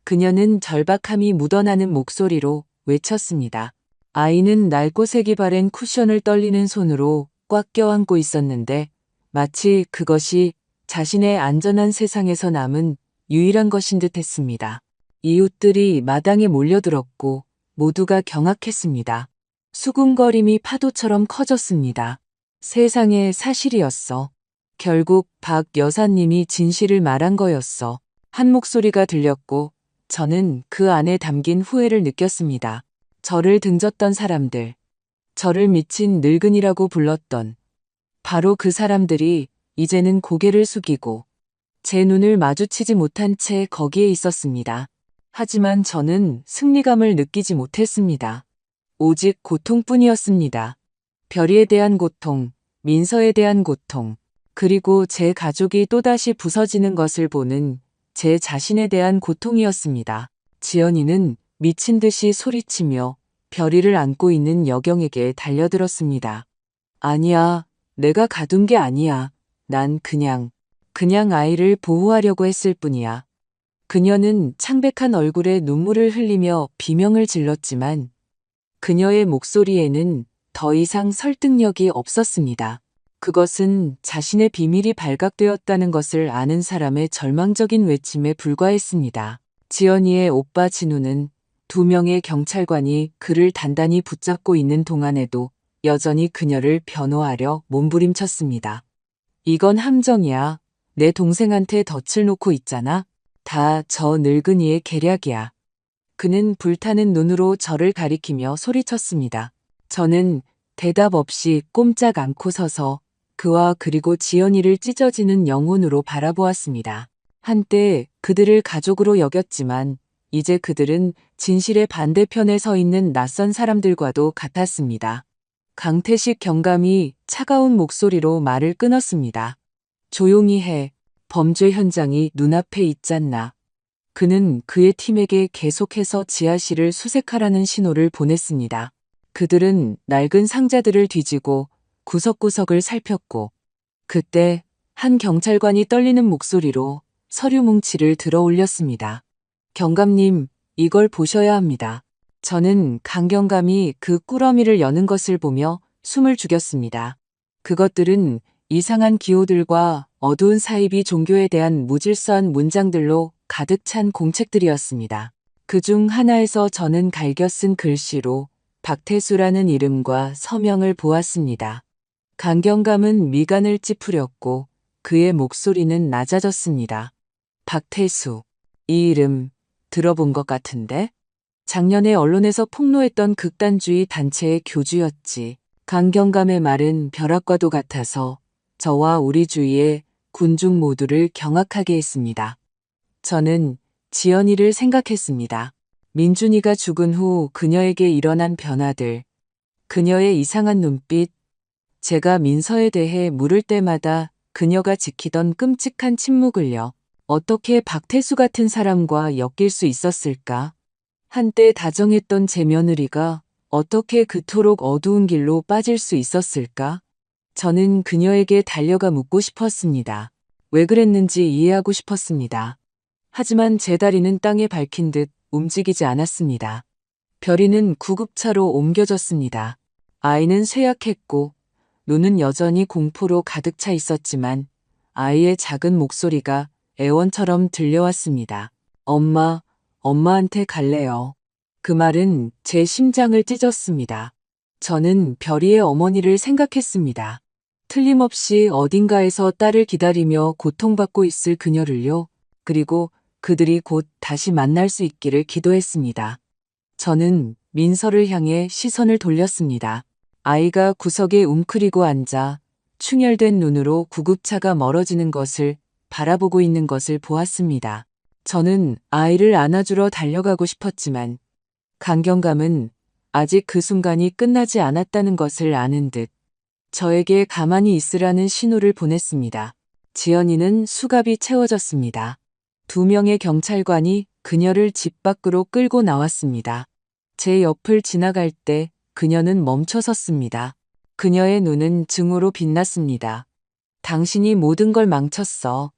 그녀는 절박함이 묻어나는 목소리로 외쳤습니다. 아이는 낡고 색이 바랜 쿠션을 떨리는 손으로 꽉 껴안고 있었는데 마치 그것이 자신의 안전한 세상에서 남은 유일한 것인 듯 했습니다. 이웃들이 마당에 몰려들었고 모두가 경악했습니다. 수군거림이 파도처럼 커졌습니다. 세상의 사실이었어. 결국 박 여사님이 진실을 말한 거였어. 한 목소리가 들렸고 저는 그 안에 담긴 후회를 느꼈습니다. 저를 등졌던 사람들, 저를 미친 늙은이라고 불렀던 바로 그 사람들이 이제는 고개를 숙이고 제 눈을 마주치지 못한 채 거기에 있었습니다. 하지만 저는 승리감을 느끼지 못했습니다. 오직 고통뿐이었습니다. 별이에 대한 고통, 민서에 대한 고통, 그리고 제 가족이 또다시 부서지는 것을 보는 제 자신에 대한 고통이었습니다. 지연이는 미친 듯이 소리치며 별이를 안고 있는 여경에게 달려들었습니다. 아니야, 내가 가둔 게 아니야. 난 그냥 아이를 보호하려고 했을 뿐이야. 그녀는 창백한 얼굴에 눈물을 흘리며 비명을 질렀지만 그녀의 목소리에는 더 이상 설득력이 없었습니다. 그것은 자신의 비밀이 발각되었다는 것을 아는 사람의 절망적인 외침에 불과했습니다. 지연이의 오빠 진우는 2명의 경찰관이 그를 단단히 붙잡고 있는 동안에도 여전히 그녀를 변호하려 몸부림쳤습니다. 이건 함정이야. 내 동생한테 덫을 놓고 있잖아. 다 저 늙은이의 계략이야. 그는 불타는 눈으로 저를 가리키며 소리쳤습니다. 저는 대답 없이 꼼짝 않고 서서 그와 그리고 지연이를 찢어지는 영혼으로 바라보았습니다. 한때 그들을 가족으로 여겼지만 이제 그들은 진실의 반대편에 서 있는 낯선 사람들과도 같았습니다. 강태식 경감이 차가운 목소리로 말을 끊었습니다. 조용히 해. 범죄 현장이 눈앞에 있잖아. 그는 그의 팀에게 계속해서 지하실을 수색하라는 신호를 보냈습니다. 그들은 낡은 상자들을 뒤지고 구석구석을 살폈고 그때 한 경찰관이 떨리는 목소리로 서류 뭉치를 들어 올렸습니다. 경감님, 이걸 보셔야 합니다. 저는 강경감이 그 꾸러미를 여는 것을 보며 숨을 죽였습니다. 그것들은 이상한 기호들과 어두운 사이비 종교에 대한 무질서한 문장들로 가득 찬 공책들이었습니다. 그중 하나에서 저는 갈겨 쓴 글씨로 박태수라는 이름과 서명을 보았습니다. 강경감은 미간을 찌푸렸고 그의 목소리는 낮아졌습니다. 박태수, 이 이름 들어본 것 같은데? 작년에 언론에서 폭로했던 극단주의 단체의 교주였지. 강경감의 말은 벼락과도 같아서 저와 우리 주위의 군중 모두를 경악하게 했습니다. 저는 지연이를 생각했습니다. 민준이가 죽은 후 그녀에게 일어난 변화들, 그녀의 이상한 눈빛, 제가 민서에 대해 물을 때마다 그녀가 지키던 끔찍한 침묵을요. 어떻게 박태수 같은 사람과 엮일 수 있었을까? 한때 다정했던 제 며느리가 어떻게 그토록 어두운 길로 빠질 수 있었을까? 저는 그녀에게 달려가 묻고 싶었습니다. 왜 그랬는지 이해하고 싶었습니다. 하지만 제 다리는 땅에 박힌 듯 움직이지 않았습니다. 별이는 구급차로 옮겨졌습니다. 아이는 쇠약했고 눈은 여전히 공포로 가득 차 있었지만 아이의 작은 목소리가 애원처럼 들려왔습니다. 엄마, 엄마한테 갈래요. 그 말은 제 심장을 찢었습니다. 저는 별이의 어머니를 생각했습니다. 틀림없이 어딘가에서 딸을 기다리며 고통받고 있을 그녀를요. 그리고 그들이 곧 다시 만날 수 있기를 기도했습니다. 저는 민서를 향해 시선을 돌렸습니다. 아이가 구석에 웅크리고 앉아 충혈된 눈으로 구급차가 멀어지는 것을 바라보고 있는 것을 보았습니다. 저는 아이를 안아주러 달려가고 싶었지만 강경감은 아직 그 순간이 끝나지 않았다는 것을 아는 듯 저에게 가만히 있으라는 신호를 보냈습니다. 지연이는 수갑이 채워졌습니다. 2명의 경찰관이 그녀를 집 밖으로 끌고 나왔습니다. 제 옆을 지나갈 때 그녀는 멈춰섰습니다. 그녀의 눈은 증오로 빛났습니다. 당신이 모든 걸 망쳤어.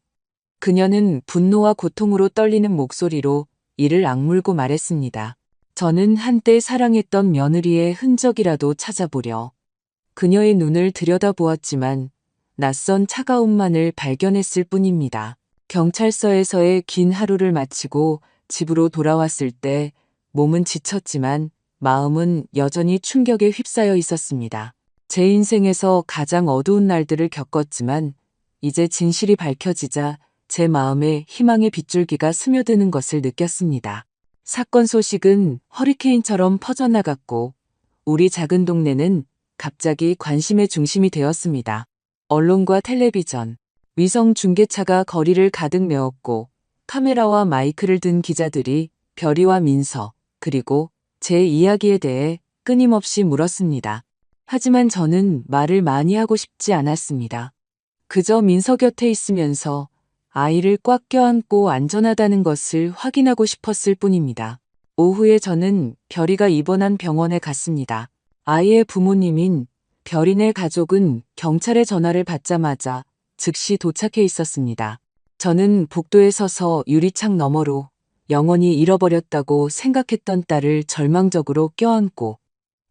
그녀는 분노와 고통으로 떨리는 목소리로 이를 악물고 말했습니다. 저는 한때 사랑했던 며느리의 흔적이라도 찾아보려 그녀의 눈을 들여다보았지만 낯선 차가움만을 발견했을 뿐입니다. 경찰서에서의 긴 하루를 마치고 집으로 돌아왔을 때 몸은 지쳤지만 마음은 여전히 충격에 휩싸여 있었습니다. 제 인생에서 가장 어두운 날들을 겪었지만 이제 진실이 밝혀지자 제 마음에 희망의 빗줄기가 스며드는 것을 느꼈습니다. 사건 소식은 허리케인처럼 퍼져나갔고 우리 작은 동네는 갑자기 관심의 중심이 되었습니다. 언론과 텔레비전, 위성 중계차가 거리를 가득 메웠고 카메라와 마이크를 든 기자들이 별이와 민서 그리고 제 이야기에 대해 끊임없이 물었습니다. 하지만 저는 말을 많이 하고 싶지 않았습니다. 그저 민서 곁에 있으면서 아이를 꽉 껴안고 안전하다는 것을 확인하고 싶었을 뿐입니다. 오후에 저는 별이가 입원한 병원에 갔습니다. 아이의 부모님인 별이네 가족은 경찰의 전화를 받자마자 즉시 도착해 있었습니다. 저는 복도에 서서 유리창 너머로 영원히 잃어버렸다고 생각했던 딸을 절망적으로 껴안고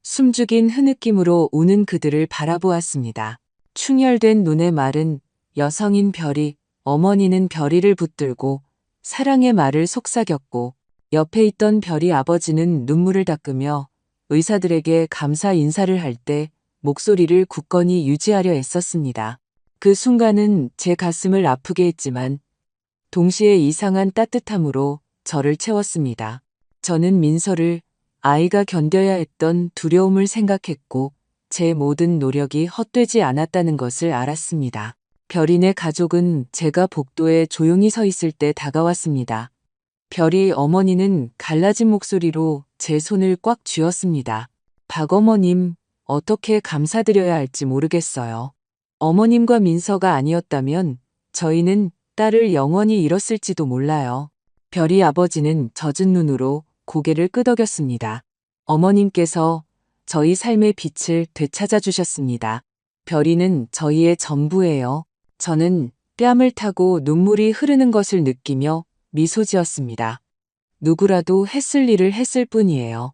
숨죽인 흐느낌으로 우는 그들을 바라보았습니다. 충혈된 눈의 말은 여성인 별이, 어머니는 별이를 붙들고 사랑의 말을 속삭였고, 옆에 있던 별이 아버지는 눈물을 닦으며 의사들에게 감사 인사를 할 때 목소리를 굳건히 유지하려 애썼습니다. 그 순간은 제 가슴을 아프게 했지만 동시에 이상한 따뜻함으로 저를 채웠습니다. 저는 민서를, 아이가 견뎌야 했던 두려움을 생각했고 제 모든 노력이 헛되지 않았다는 것을 알았습니다. 별이네 가족은 제가 복도에 조용히 서 있을 때 다가왔습니다. 별이 어머니는 갈라진 목소리로 제 손을 꽉 쥐었습니다. 박어머님, 어떻게 감사드려야 할지 모르겠어요. 어머님과 민서가 아니었다면 저희는 딸을 영원히 잃었을지도 몰라요. 별이 아버지는 젖은 눈으로 고개를 끄덕였습니다. 어머님께서 저희 삶의 빛을 되찾아 주셨습니다. 별이는 저희의 전부예요. 저는 뺨을 타고 눈물이 흐르는 것을 느끼며 미소 지었습니다. 누구라도 했을 일을 했을 뿐이에요.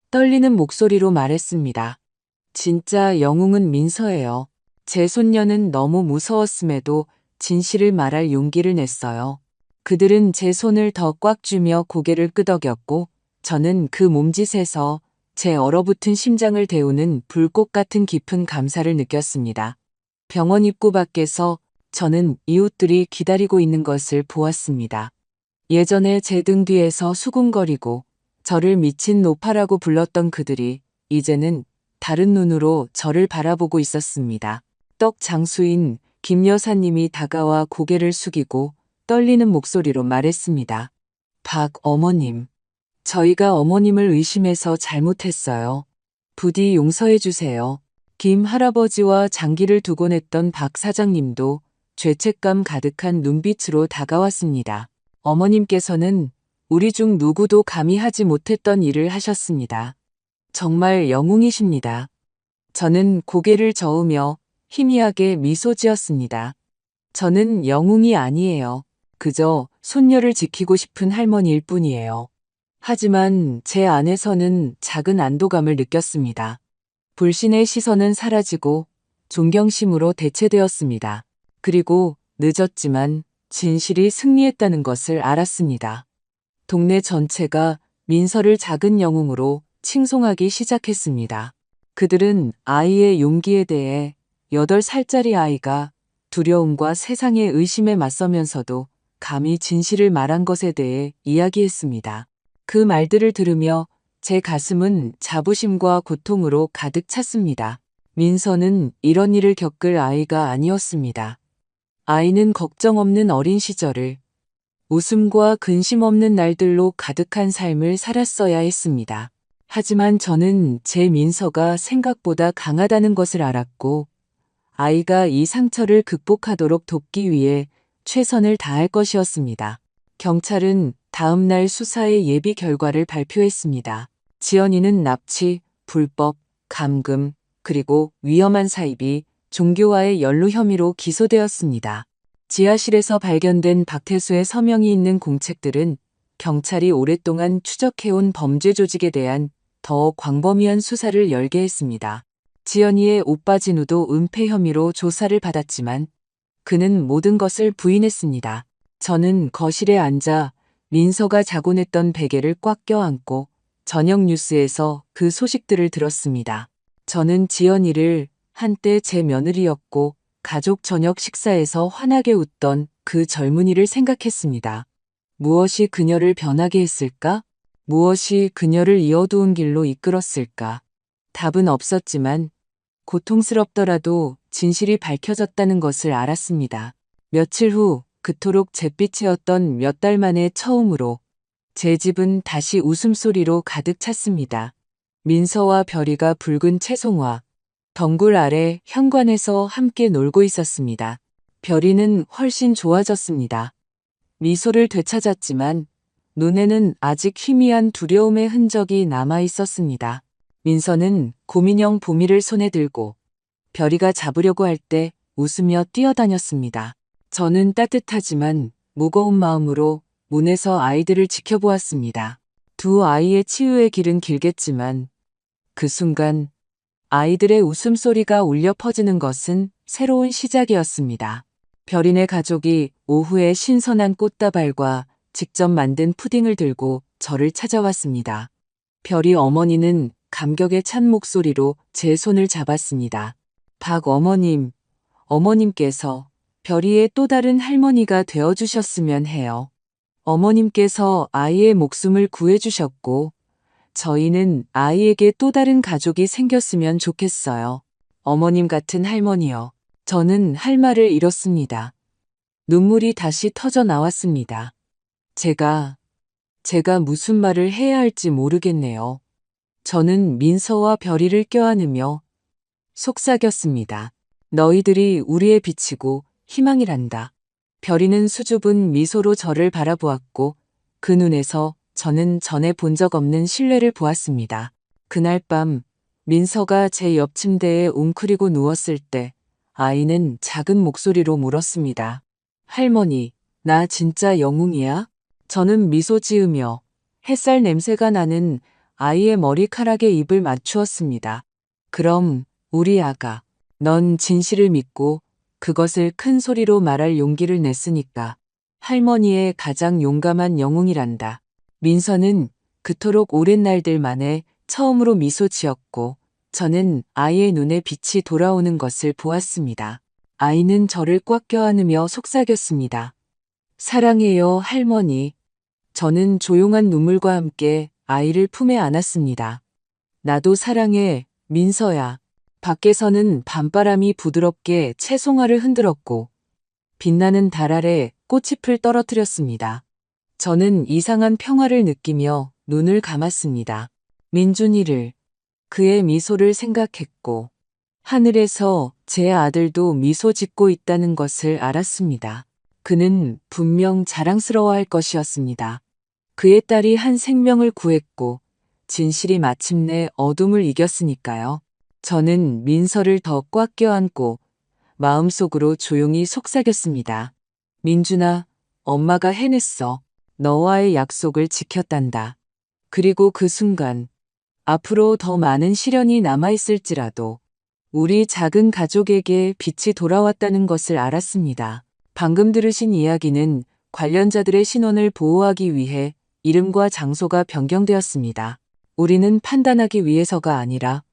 떨리는 목소리로 말했습니다. 진짜 영웅은 민서예요. 제 손녀는 너무 무서웠음에도 진실을 말할 용기를 냈어요. 그들은 제 손을 더 꽉 쥐며 고개를 끄덕였고 저는 그 몸짓에서 제 얼어붙은 심장을 데우는 불꽃 같은 깊은 감사를 느꼈습니다. 병원 입구 밖에서 저는 이웃들이 기다리고 있는 것을 보았습니다. 예전에 제 등 뒤에서 수군거리고 저를 미친 노파라고 불렀던 그들이 이제는 다른 눈으로 저를 바라보고 있었습니다. 떡 장수인 김 여사님이 다가와 고개를 숙이고 떨리는 목소리로 말했습니다. 박 어머님, 저희가 어머님을 의심해서 잘못했어요. 부디 용서해 주세요. 김 할아버지와 장기를 두곤 했던 박 사장님도 죄책감 가득한 눈빛으로 다가왔습니다. 어머님께서는 우리 중 누구도 감히 하지 못했던 일을 하셨습니다. 정말 영웅이십니다. 저는 고개를 저으며 희미하게 미소 지었습니다. 저는 영웅이 아니에요. 그저 손녀를 지키고 싶은 할머니일 뿐이에요. 하지만 제 안에서는 작은 안도감을 느꼈습니다. 불신의 시선은 사라지고 존경심으로 대체되었습니다. 그리고 늦었지만 진실이 승리했다는 것을 알았습니다. 동네 전체가 민서를 작은 영웅으로 칭송하기 시작했습니다. 그들은 아이의 용기에 대해 8살짜리 아이가 두려움과 세상의 의심에 맞서면서도 감히 진실을 말한 것에 대해 이야기했습니다. 그 말들을 들으며 제 가슴은 자부심과 고통으로 가득 찼습니다. 민서는 이런 일을 겪을 아이가 아니었습니다. 아이는 걱정 없는 어린 시절을 웃음과 근심 없는 날들로 가득한 삶을 살았어야 했습니다. 하지만 저는 제 민서가 생각보다 강하다는 것을 알았고 아이가 이 상처를 극복하도록 돕기 위해 최선을 다할 것이었습니다. 경찰은 다음 날 수사의 예비 결과를 발표했습니다. 지연이는 납치, 불법, 감금, 그리고 위험한 사입이 종교와의 연루 혐의로 기소되었습니다. 지하실에서 발견된 박태수의 서명이 있는 공책들은 경찰이 오랫동안 추적해온 범죄 조직에 대한 더 광범위한 수사를 열게 했습니다. 지연이의 오빠 진우도 은폐 혐의로 조사를 받았지만 그는 모든 것을 부인했습니다. 저는 거실에 앉아 민서가 자곤 했던 베개를 꽉 껴안고 저녁 뉴스에서 그 소식들을 들었습니다. 저는 지연이를 한때 제 며느리였고 가족 저녁 식사에서 환하게 웃던 그 젊은이를 생각했습니다. 무엇이 그녀를 변하게 했을까? 무엇이 그녀를 이 어두운 길로 이끌었을까? 답은 없었지만 고통스럽더라도 진실이 밝혀졌다는 것을 알았습니다. 며칠 후 그토록 잿빛이었던 몇 달 만에 처음으로 제 집은 다시 웃음소리로 가득 찼습니다. 민서와 별이가 붉은 채송화, 덩굴 아래 현관에서 함께 놀고 있었습니다. 별이는 훨씬 좋아졌습니다. 미소를 되찾았지만 눈에는 아직 희미한 두려움의 흔적이 남아 있었습니다. 민서는 곰인형 보미를 손에 들고 별이가 잡으려고 할 때 웃으며 뛰어다녔습니다. 저는 따뜻하지만 무거운 마음으로 문에서 아이들을 지켜보았습니다. 두 아이의 치유의 길은 길겠지만 그 순간 아이들의 웃음소리가 울려 퍼지는 것은 새로운 시작이었습니다. 별이네 가족이 오후에 신선한 꽃다발과 직접 만든 푸딩을 들고 저를 찾아왔습니다. 별이 어머니는 감격에 찬 목소리로 제 손을 잡았습니다. 박 어머님, 어머님께서 별이의 또 다른 할머니가 되어주셨으면 해요. 어머님께서 아이의 목숨을 구해주셨고, 저희는 아이에게 또 다른 가족이 생겼으면 좋겠어요. 어머님 같은 할머니요. 저는 할 말을 잃었습니다. 눈물이 다시 터져 나왔습니다. 제가 무슨 말을 해야 할지 모르겠네요. 저는 민서와 별이를 껴안으며 속삭였습니다. 너희들이 우리의 빛이고 희망이란다. 별이는 수줍은 미소로 저를 바라보았고 그 눈에서 저는 전에 본 적 없는 신뢰를 보았습니다. 그날 밤 민서가 제 옆 침대에 웅크리고 누웠을 때 아이는 작은 목소리로 물었습니다. 할머니, 나 진짜 영웅이야? 저는 미소 지으며 햇살 냄새가 나는 아이의 머리카락에 입을 맞추었습니다. 그럼 우리 아가, 넌 진실을 믿고 그것을 큰 소리로 말할 용기를 냈으니까 할머니의 가장 용감한 영웅이란다. 민서는 그토록 오랜 날들 만에 처음으로 미소 지었고 저는 아이의 눈에 빛이 돌아오는 것을 보았습니다. 아이는 저를 꽉 껴안으며 속삭였습니다. 사랑해요, 할머니. 저는 조용한 눈물과 함께 아이를 품에 안았습니다. 나도 사랑해, 민서야. 밖에서는 밤바람이 부드럽게 채송화를 흔들었고 빛나는 달 아래 꽃잎을 떨어뜨렸습니다. 저는 이상한 평화를 느끼며 눈을 감았습니다. 민준이를, 그의 미소를 생각했고 하늘에서 제 아들도 미소 짓고 있다는 것을 알았습니다. 그는 분명 자랑스러워할 것이었습니다. 그의 딸이 한 생명을 구했고 진실이 마침내 어둠을 이겼으니까요. 저는 민서를 더 꽉 껴안고 마음속으로 조용히 속삭였습니다. 민준아, 엄마가 해냈어. 너와의 약속을 지켰단다. 그리고 그 순간 앞으로 더 많은 시련이 남아있을지라도 우리 작은 가족에게 빛이 돌아왔다는 것을 알았습니다. 방금 들으신 이야기는 관련자들의 신원을 보호하기 위해 이름과 장소가 변경되었습니다. 우리는 판단하기 위해서가 아니라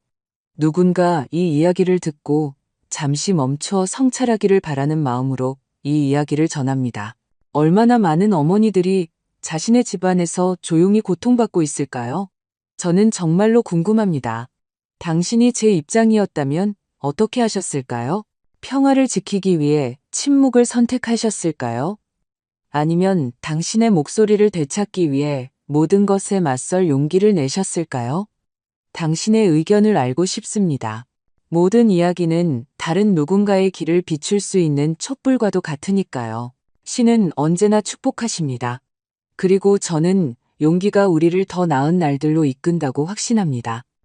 누군가 이 이야기를 듣고 잠시 멈춰 성찰하기를 바라는 마음으로 이 이야기를 전합니다. 얼마나 많은 어머니들이 자신의 집안에서 조용히 고통받고 있을까요? 저는 정말로 궁금합니다. 당신이 제 입장이었다면 어떻게 하셨을까요? 평화를 지키기 위해 침묵을 선택하셨을까요? 아니면 당신의 목소리를 되찾기 위해 모든 것에 맞설 용기를 내셨을까요? 당신의 의견을 알고 싶습니다. 모든 이야기는 다른 누군가의 길을 비출 수 있는 촛불과도 같으니까요. 신은 언제나 축복하십니다. 그리고 저는 용기가 우리를 더 나은 날들로 이끈다고 확신합니다.